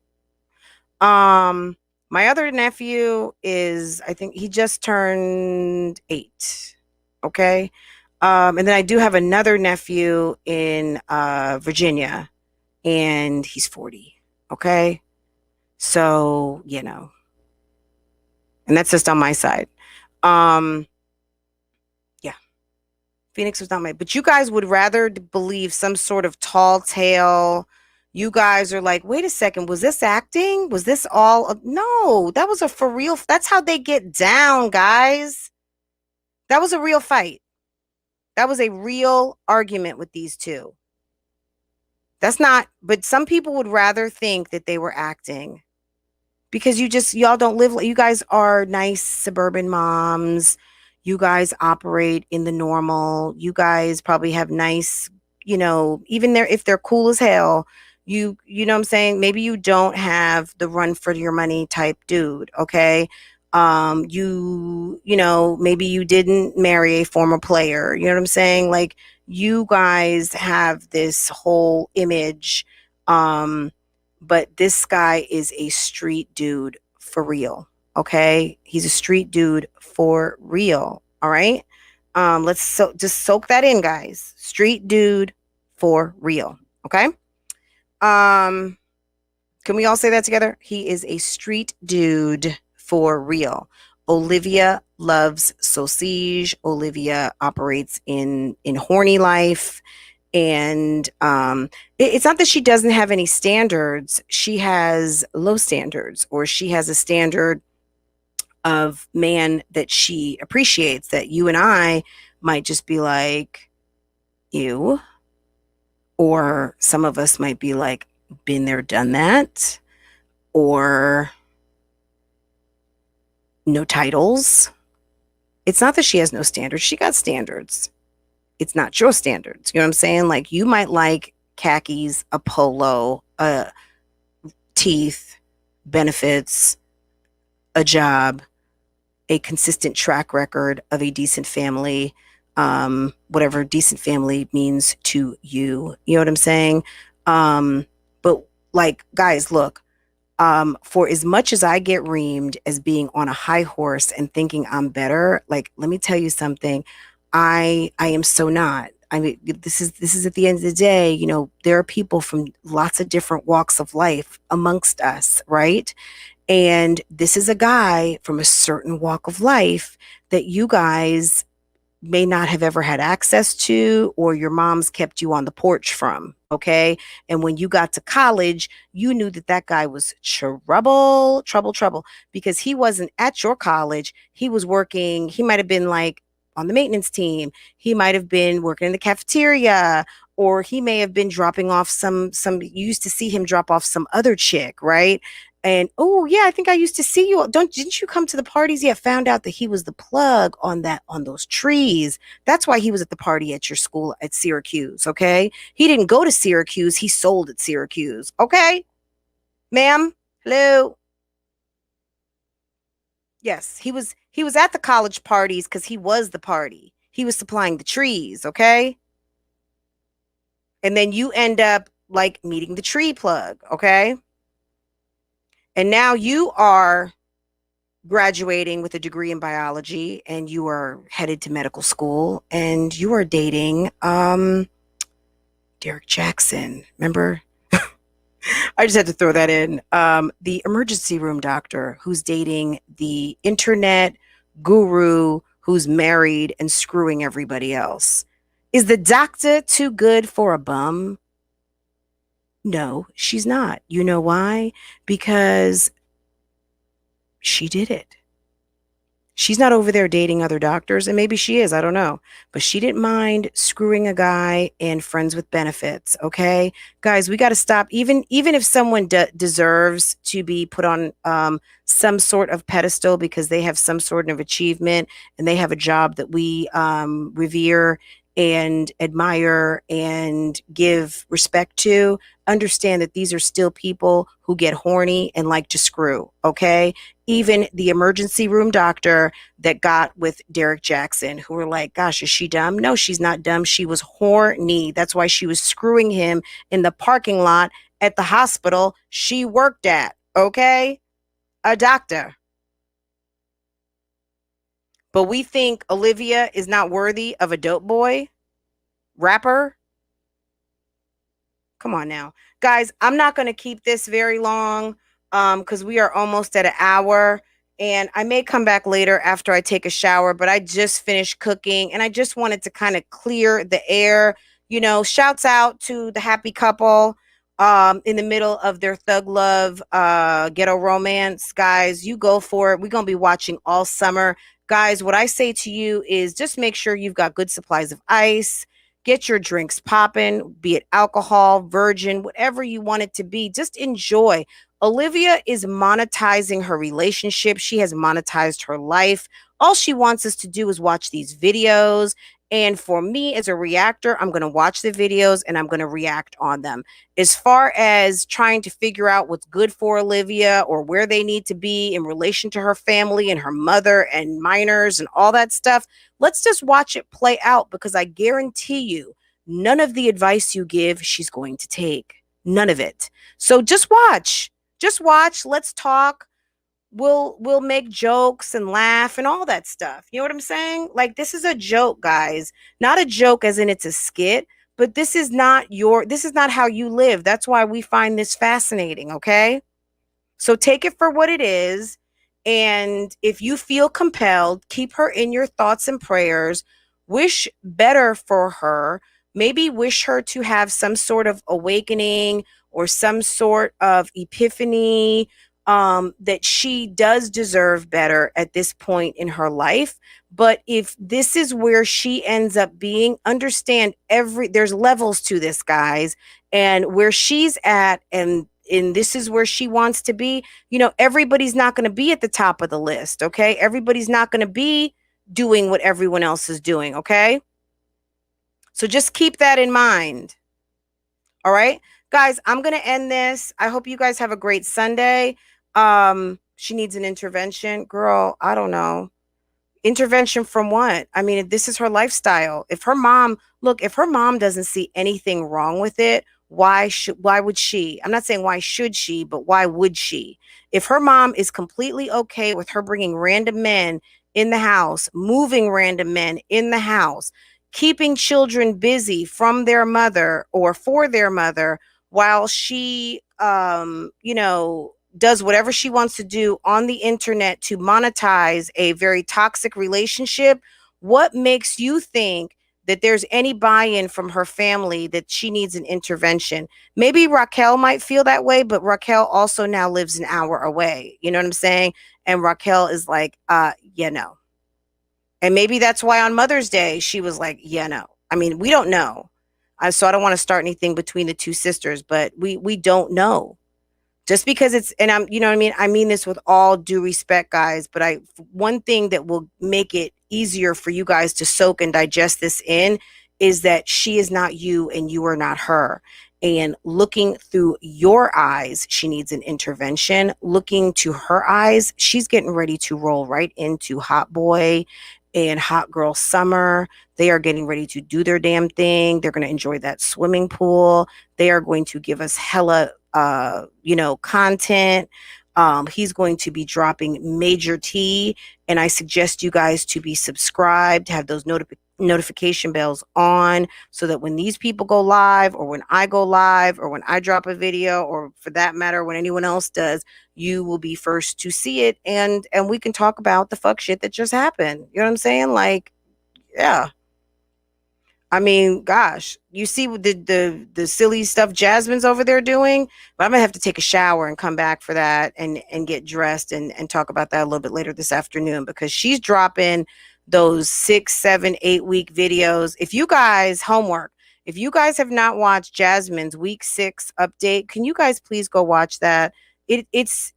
My other nephew is, I think he just turned 8. Okay? And then I do have another nephew in Virginia, and he's 40. Okay? So, and that's just on my side. Yeah. Phoenix was not my, but you guys would rather believe some sort of tall tale. You guys are like, wait a second, was this acting? Was this all? No, that was a for real. That's how they get down, guys. That was a real fight. That was a real argument with these two. That's not, but some people would rather think that they were acting, because y'all don't live, you guys are nice suburban moms. You guys operate in the normal. You guys probably have nice, even if they're cool as hell, you know what I'm saying? Maybe you don't have the run for your money type dude, okay? Maybe you didn't marry a former player. You know what I'm saying? Like, you guys have this whole image, but this guy is a street dude for real. Okay? He's a street dude for real. All right? Let's just soak that in, guys. Street dude for real. Okay? Can we all say that together? He is a street dude for real. Olivia loves sausage. Olivia operates in horny life. And it's not that she doesn't have any standards. She has low standards, or she has a standard of man that she appreciates, that you and I might just be like, ew. Or some of us might be like, been there, done that. Or no titles. It's not that she has no standards. She got standards. It's not your standards. You know what I'm saying? Like, you might like khakis, a polo, teeth, benefits, a job, a consistent track record of a decent family, whatever decent family means to you. You know what I'm saying? But, like, guys, look, for as much as I get reamed as being on a high horse and thinking I'm better, like, let me tell you something. I am so not. I mean, this is at the end of the day, there are people from lots of different walks of life amongst us, right? And this is a guy from a certain walk of life that you guys may not have ever had access to, or your mom's kept you on the porch from. Okay. And when you got to college, you knew that guy was trouble, because he wasn't at your college. He was working. He might have been like on the maintenance team. He might have been working in the cafeteria, or he may have been dropping off you used to see him drop off some other chick, right? And, oh yeah, I think I used to see you. Didn't you come to the parties? Yeah, found out that he was the plug on those trees. That's why he was at the party at your school at Syracuse. Okay. He didn't go to Syracuse. He sold at Syracuse. Okay. Ma'am, hello. Yes, he was at the college parties because he was the party. He was supplying the trees, okay? And then you end up like meeting the tree plug, okay? And now you are graduating with a degree in biology and you are headed to medical school and you are dating Derek Jackson. Remember? I just had to throw that in. The emergency room doctor who's dating the internet guru who's married and screwing everybody else. Is the doctor too good for a bum? No, she's not. You know why? Because she did it. She's not over there dating other doctors, and maybe she is, I don't know. But she didn't mind screwing a guy and friends with benefits, okay? Guys, we got to stop. Even if someone deserves to be put on some sort of pedestal because they have some sort of achievement and they have a job that we revere and admire and give respect to, understand that these are still people who get horny and like to screw, okay? Even the emergency room doctor that got with Derek Jackson, who were like, gosh, is she dumb? No, she's not dumb. She was horny. That's why she was screwing him in the parking lot at the hospital she worked at. Okay? A doctor. But we think Olivia is not worthy of a dope boy rapper. Come on now. Guys, I'm not going to keep this very long cuz we are almost at an hour and I may come back later after I take a shower, but I just finished cooking and I just wanted to kind of clear the air. You know, shouts out to the happy couple in the middle of their thug love ghetto romance. Guys, you go for it. We're going to be watching all summer. Guys, what I say to you is just make sure you've got good supplies of ice. Get your drinks popping, be it alcohol, virgin, whatever you want it to be. Just enjoy. Olivia is monetizing her relationship. She has monetized her life. All she wants us to do is watch these videos. And for me as a reactor, I'm going to watch the videos and I'm going to react on them. As far as trying to figure out what's good for Olivia or where they need to be in relation to her family and her mother and minors and all that stuff, let's just watch it play out because I guarantee you, none of the advice you give, she's going to take. None of it. So just watch. Just watch. Let's talk. We'll make jokes and laugh and all that stuff. You know what I'm saying? Like this is a joke, guys. Not a joke as in it's a skit, but this is not how you live. That's why we find this fascinating, okay? So take it for what it is. And if you feel compelled, keep her in your thoughts and prayers. Wish better for her. Maybe wish her to have some sort of awakening or some sort of epiphany that she does deserve better at this point in her life. But if this is where she ends up being, understand there's levels to this, guys, and where she's at and this is where she wants to be, you know, everybody's not going to be at the top of the list, okay? Everybody's not going to be doing what everyone else is doing, okay? So just keep that in mind. All right? Guys, I'm going to end this. I hope you guys have a great Sunday. She needs an intervention. Girl, I don't know. Intervention from what? I mean, if this is her lifestyle. If her mom, look, if her mom doesn't see anything wrong with it, why would she? I'm not saying why should she, but why would she? If her mom is completely okay with her bringing random men in the house, moving random men in the house, keeping children busy from their mother or for their mother while she you know, does whatever she wants to do on the internet to monetize a very toxic relationship, what makes you think that there's any buy-in from her family that she needs an intervention? Maybe Raquel might feel that way, but Raquel also now lives an hour away. You know what I'm saying? And Raquel is like, yeah, no. And maybe that's why on Mother's Day, she was like, yeah, no. I mean, we don't know. So I don't want to start anything between the two sisters, but we don't know. Just because it's, and I'm, you know what I mean? I mean this with all due respect, guys, but one thing that will make it easier for you guys to soak and digest this in is that she is not you and you are not her. and looking through your eyes, she needs an intervention. Looking to her eyes, she's getting ready to roll right into hot boy and hot girl summer. They are getting ready to do their damn thing. They're going to enjoy that swimming pool. They are going to give us hella, content. He's going to be dropping major tea, and I suggest you guys to be subscribed, to have those notification bells on, so that when these people go live, or when I go live, or when I drop a video, or for that matter, when anyone else does, you will be first to see it, and we can talk about the fuck shit that just happened. You know what I'm saying? Like, yeah. I mean, gosh, you see what the silly stuff Jasmine's over there doing, but I'm gonna have to take a shower and come back for that, and get dressed, and talk about that a little bit later this afternoon, because she's dropping those 6, 7, 8 week videos. If you guys, homework, if you guys have not watched Jasmine's week 6 update, can you guys please go watch that? It's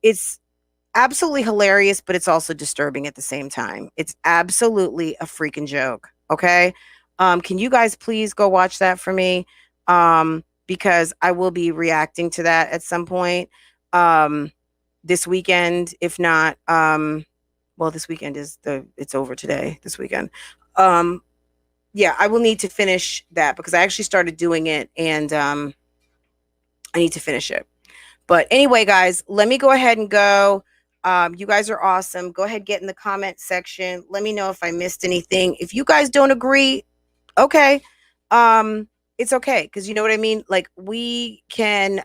absolutely hilarious, but it's also disturbing at the same time. It's absolutely a freaking joke. Okay. Can you guys please go watch that for me? Because I will be reacting to that at some point this weekend. If not, well, this weekend it's over today, this weekend. Yeah, I will need to finish that, because I actually started doing it, and I need to finish it. But anyway, guys, let me go ahead and go. You guys are awesome. Go ahead, get in the comment section. Let me know if I missed anything. If you guys don't agree, okay. It's okay, because you know what I mean? Like, we can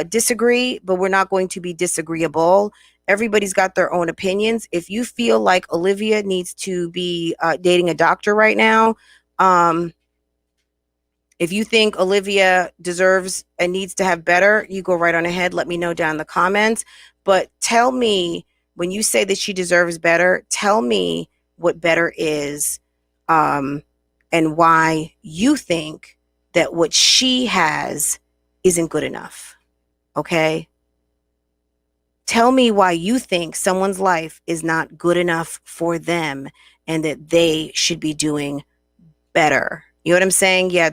disagree, but we're not going to be disagreeable. Everybody's got their own opinions. If you feel like Olivia needs to be dating a doctor right now, if you think Olivia deserves and needs to have better, you go right on ahead. Let me know down in the comments. But tell me, when you say that she deserves better, tell me what better is, and why you think that what she has isn't good enough. Okay? Tell me why you think someone's life is not good enough for them, and that they should be doing better. You know what I'm saying? Yeah,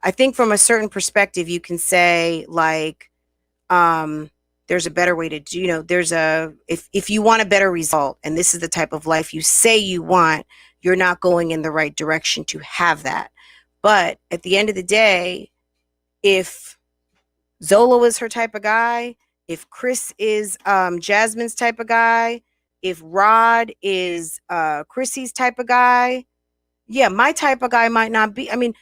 I think from a certain perspective, you can say, like, there's a better way to do, if you want a better result, and this is the type of life you say you want, you're not going in the right direction to have that. But at the end of the day, if Zolo is her type of guy, if Chris is Jasmine's type of guy, if Rod is Chrissy's type of guy, yeah, my type of guy might not be. I mean,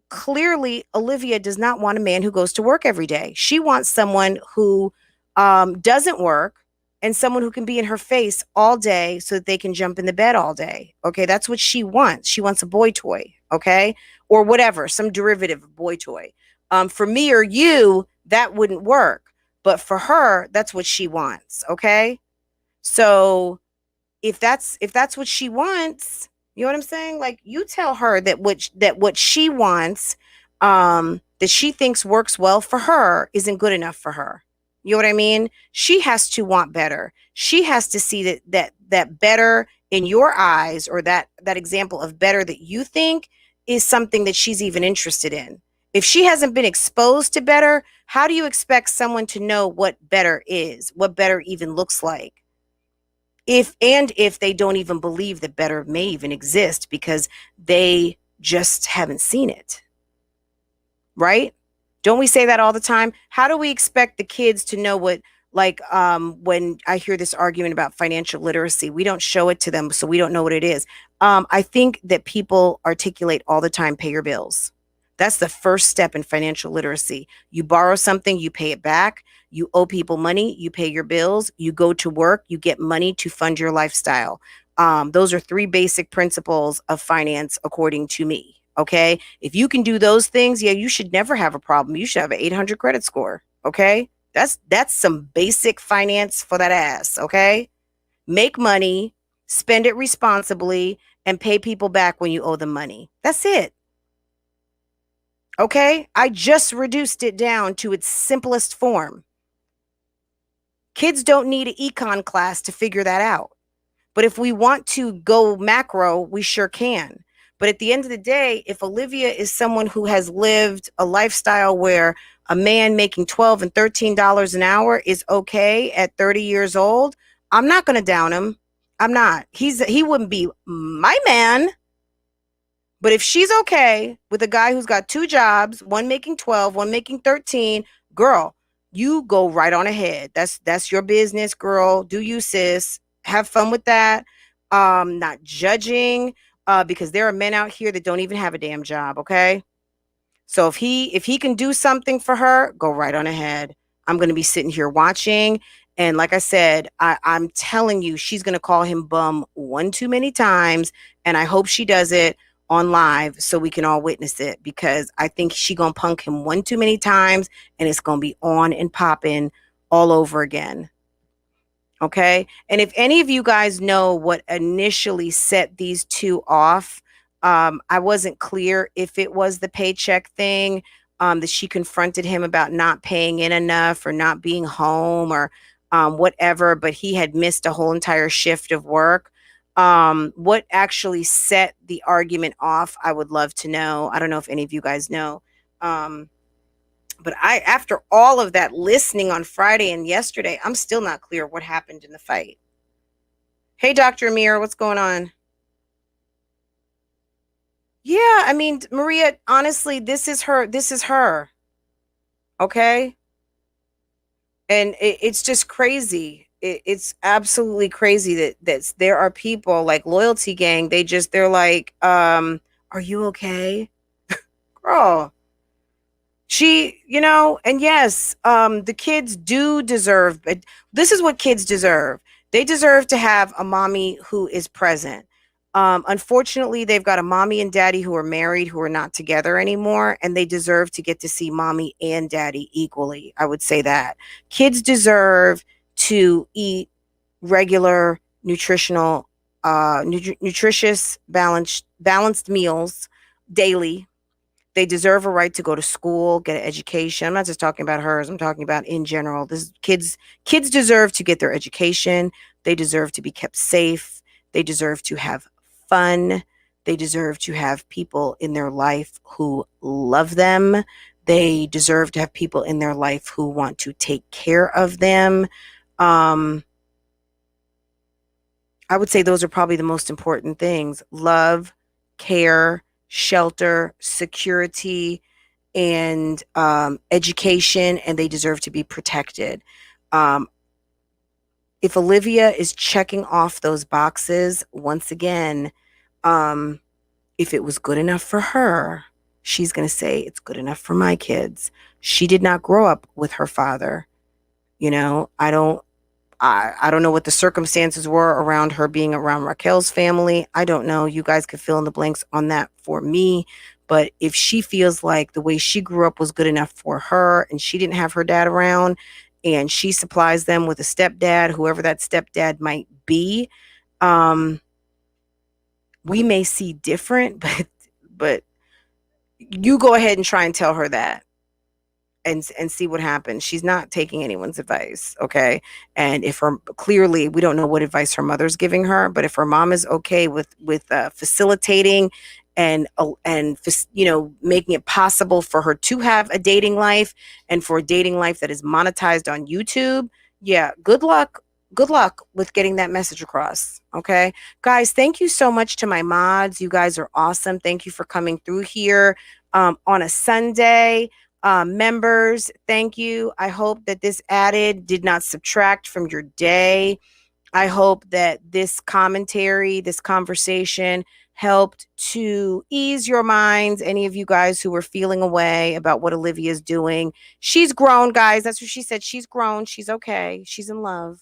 clearly Olivia does not want a man who goes to work every day. She wants someone who doesn't work, and someone who can be in her face all day so that they can jump in the bed all day. Okay, that's what she wants. She wants a boy toy, okay? Or whatever, some derivative of boy toy. For me or you, that wouldn't work. But for her, that's what she wants, okay? So if that's what she wants, you know what I'm saying? Like, you tell her that what she wants, that she thinks works well for her, isn't good enough for her. You know what I mean? She has to want better. She has to see that better in your eyes, or that example of better that you think is something that she's even interested in. If she hasn't been exposed to better, how do you expect someone to know what better is, what better even looks like? If they don't even believe that better may even exist, because they just haven't seen it. Right? Don't we say that all the time? How do we expect the kids to know what, like, when I hear this argument about financial literacy, we don't show it to them, so we don't know what it is. I think that people articulate all the time, pay your bills. That's the first step in financial literacy. You borrow something, you pay it back. You owe people money, you pay your bills. You go to work, you get money to fund your lifestyle. Those are 3 basic principles of finance, according to me. Okay. If you can do those things, yeah, you should never have a problem. You should have an 800 credit score. Okay. That's some basic finance for that ass. Okay. Make money, spend it responsibly, and pay people back when you owe them money. That's it. Okay. I just reduced it down to its simplest form. Kids don't need an econ class to figure that out. But if we want to go macro, we sure can. But at the end of the day, if Olivia is someone who has lived a lifestyle where a man making $12 and $13 an hour is okay at 30 years old, I'm not going to down him. I'm not. He wouldn't be my man. But if she's okay with a guy who's got two jobs, one making 12, one making 13, girl, you go right on ahead. That's your business, girl. Do you, sis? Have fun with that. Not judging, because there are men out here that don't even have a damn job, okay? So if he can do something for her, go right on ahead. I'm going to be sitting here watching. And like I said, I'm telling you, she's going to call him bum one too many times. And I hope she does it on live so we can all witness it, because I think she going to punk him one too many times and it's going to be on and popping all over again. Okay. And if any of you guys know what initially set these two off, I wasn't clear if it was the paycheck thing, that she confronted him about not paying in enough or not being home or whatever, but he had missed a whole entire shift of work. What actually set the argument off, I would love to know. I don't know if any of you guys know. But after all of that listening on Friday and yesterday, I'm still not clear what happened in the fight. Hey, Dr. Amir, what's going on? Yeah, I mean, Maria, honestly, this is her. This is her. Okay. And it's just crazy. It's absolutely crazy that there are people like Loyalty Gang. They're like, are you okay? Girl, and yes, the kids do deserve, but this is what kids deserve. They deserve to have a mommy who is present. Unfortunately, they've got a mommy and daddy who are married, who are not together anymore, and they deserve to get to see mommy and daddy equally. I would say that kids deserve to eat regular, nutritional, nutritious, balanced meals daily. They deserve a right to go to school, get an education. I'm not just talking about hers. I'm talking about in general. This kids deserve to get their education. They deserve to be kept safe. They deserve to have fun. They deserve to have people in their life who love them. They deserve to have people in their life who want to take care of them. I would say those are probably the most important things: love, care, shelter, security, and education, and they deserve to be protected. Um, if Olivia is checking off those boxes, once again, if it was good enough for her, she's going to say it's good enough for my kids. She did not grow up with her father. I don't know what the circumstances were around her being around Raquel's family. I don't know. You guys could fill in the blanks on that for me. But if she feels like the way she grew up was good enough for her and she didn't have her dad around and she supplies them with a stepdad, whoever that stepdad might be, we may see different, but you go ahead and try and tell her that. And see what happens. She's not taking anyone's advice, okay? And if her clearly, we don't know what advice her mother's giving her, but if her mom is okay with facilitating and making it possible for her to have a dating life and for a dating life that is monetized on YouTube, yeah, good luck. Good luck with getting that message across. Okay, guys, thank you so much to my mods. You guys are awesome. Thank you for coming through here on a Sunday. Members, thank you. I hope that this added did not subtract from your day. I hope that this commentary, this conversation helped to ease your minds. Any of you guys who were feeling away about what Olivia's doing. She's grown, guys. That's what she said. She's grown. She's okay. She's in love.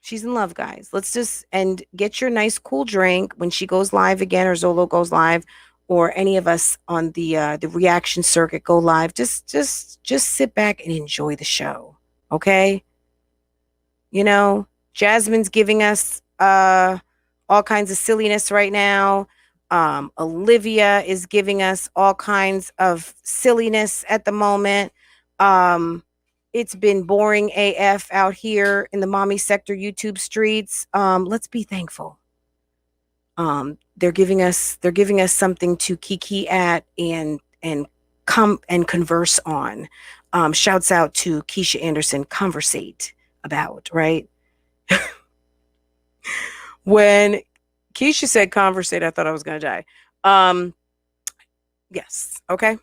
She's in love, guys. Let's just and get your nice cool drink when she goes live again, or Zolo goes live, or any of us on the reaction circuit go live. Just sit back and enjoy the show. Okay? Jasmine's giving us all kinds of silliness right now. Olivia is giving us all kinds of silliness at the moment. It's been boring AF out here in the mommy sector YouTube streets. Let's be thankful. They're giving us something to kiki at and come and converse on. Shouts out to Keisha Anderson, conversate about, right? When Keisha said conversate, I thought I was gonna die. Yes, okay.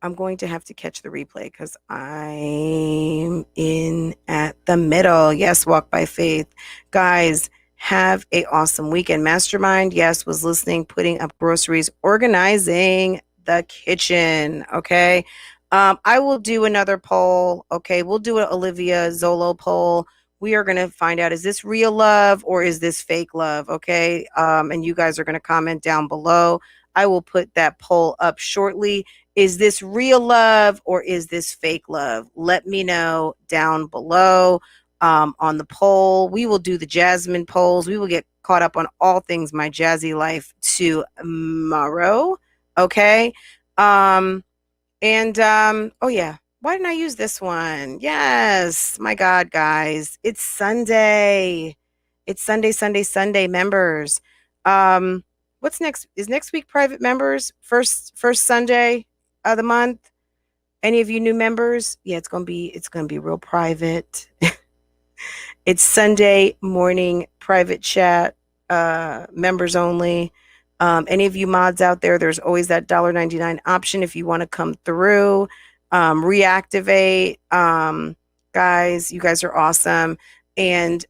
I'm going to have to catch the replay because I'm in at the middle. Yes, walk by faith. Guys, have a awesome weekend. Mastermind, yes, was listening, putting up groceries, organizing the kitchen. Okay. I will do another poll. Okay. We'll do an Olivia Zolo poll. We are going to find out, is this real love or is this fake love? Okay. And you guys are going to comment down below. I will put that poll up shortly. Is this real love or is this fake love? Let me know down below on the poll. We will do the Jasmine polls. We will get caught up on all things my jazzy life tomorrow. Okay. Oh yeah. Why didn't I use this one? Yes. My God, guys. It's Sunday. It's Sunday, members. What's next? Is next week private members? First Sunday of the month. Any of you new members? Yeah, it's gonna be real private. It's Sunday morning private chat, members only. Any of you mods out there, there's always that $1.99 option if you want to come through, reactivate. Guys, you guys are awesome. And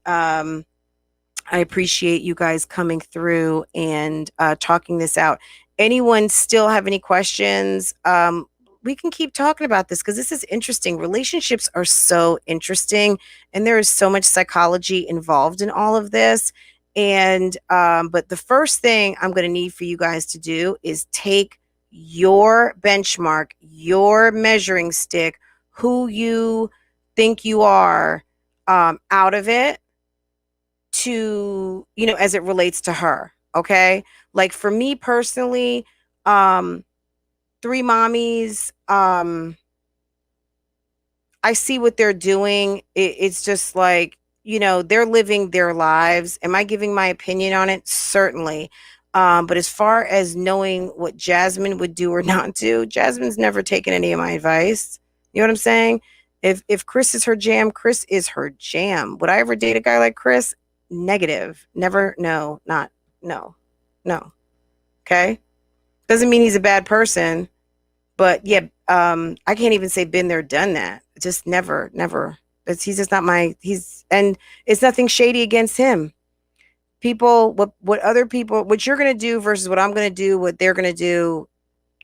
I appreciate you guys coming through and talking this out. Anyone still have any questions? We can keep talking about this because this is interesting. Relationships are so interesting, and there is so much psychology involved in all of this. And but the first thing I'm going to need for you guys to do is take your benchmark, your measuring stick, who you think you are, out of it, to, as it relates to her. Okay. Like for me personally, 3 mommies, I see what they're doing. It's just like, they're living their lives. Am I giving my opinion on it? Certainly. But as far as knowing what Jasmine would do or not do, Jasmine's never taken any of my advice. You know what I'm saying? If Chris is her jam, Chris is her jam. Would I ever date a guy like Chris? Negative. Never. No. Okay. Doesn't mean he's a bad person, but yeah, I can't even say been there, done that. Just never. He's just not and it's nothing shady against him. People, what you're going to do versus what I'm going to do, what they're going to do.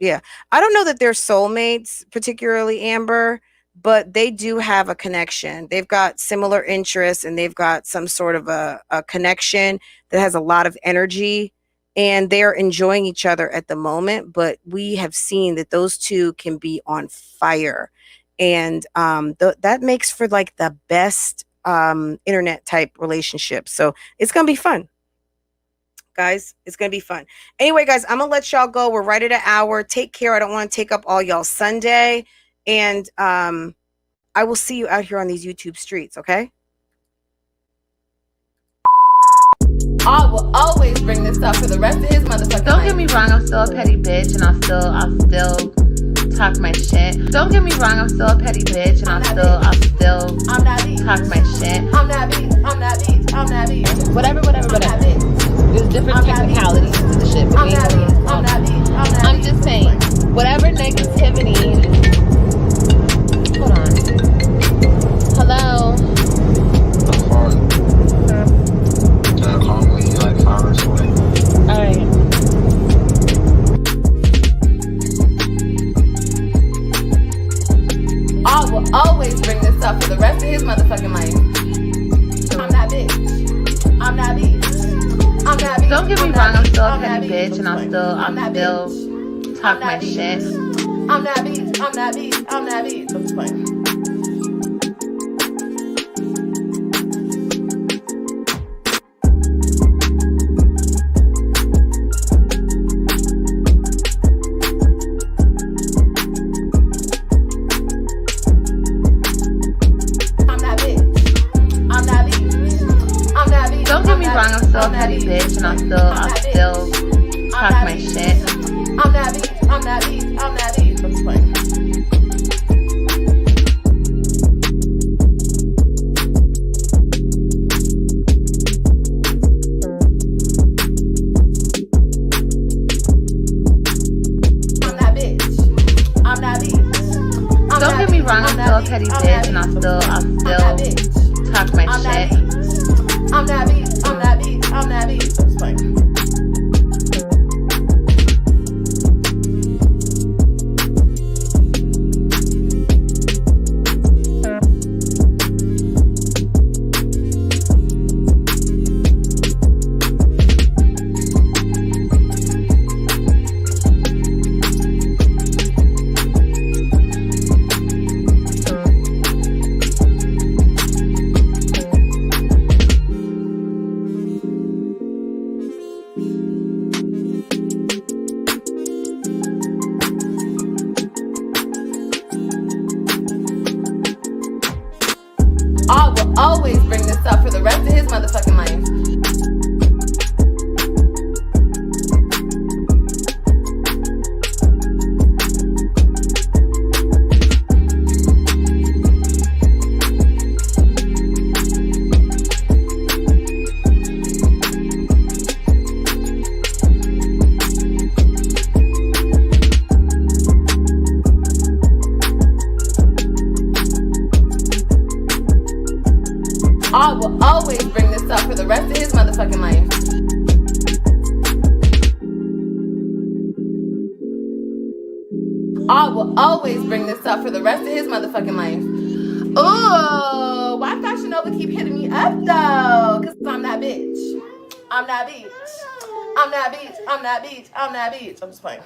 Yeah. I don't know that they're soulmates, particularly Amber, but they do have a connection. They've got similar interests and they've got some sort of a connection that has a lot of energy, and they're enjoying each other at the moment. But we have seen that those two can be on fire, and that makes for like the best internet type relationship. So it's going to be fun. Guys, it's going to be fun. Anyway, guys, I'm going to let y'all go. We're right at an hour. Take care. I don't want to take up all y'all Sunday. And I will see you out here on these YouTube streets, okay? I will always bring this up for the rest of his motherfucking Don't get me wrong, I'm still a petty bitch, and I'll still talk my shit. Don't get me wrong, I'm still a petty bitch, and I'll still talk my shit. I'm that bitch. Whatever. There's different technicalities to the shit. I'm that bitch. I'm just saying, whatever negativity. Hold on. Hello. How far? Can I call me like 5 hours away? Alright. I will always bring this up for the rest of his motherfucking life. I'm that bitch. Don't get me wrong, I'm still a petty bitch, and I'll still talk my shit. I'm that bitch. Let's play. Don't get me wrong, I'm still a petty bitch, and I'll still talk my shit. I'm that bitch. I'm that bitch. I'm that bitch. I'm just playing. Don't get me wrong, I'm still a petty bitch, and I'll still talk my shit. I'm that bitch. I'm that bitch. I'm that bitch. I'm just playing. I will always bring this up for the rest of his motherfucking life. I will always bring this up for the rest of his motherfucking life. I will always bring this up for the rest of his motherfucking life. Ooh, why Fashion Nova keep hitting me up though? Cause I'm that bitch. I'm that bitch. I'm that bitch. I'm that bitch. I'm that bitch. I'm just playing.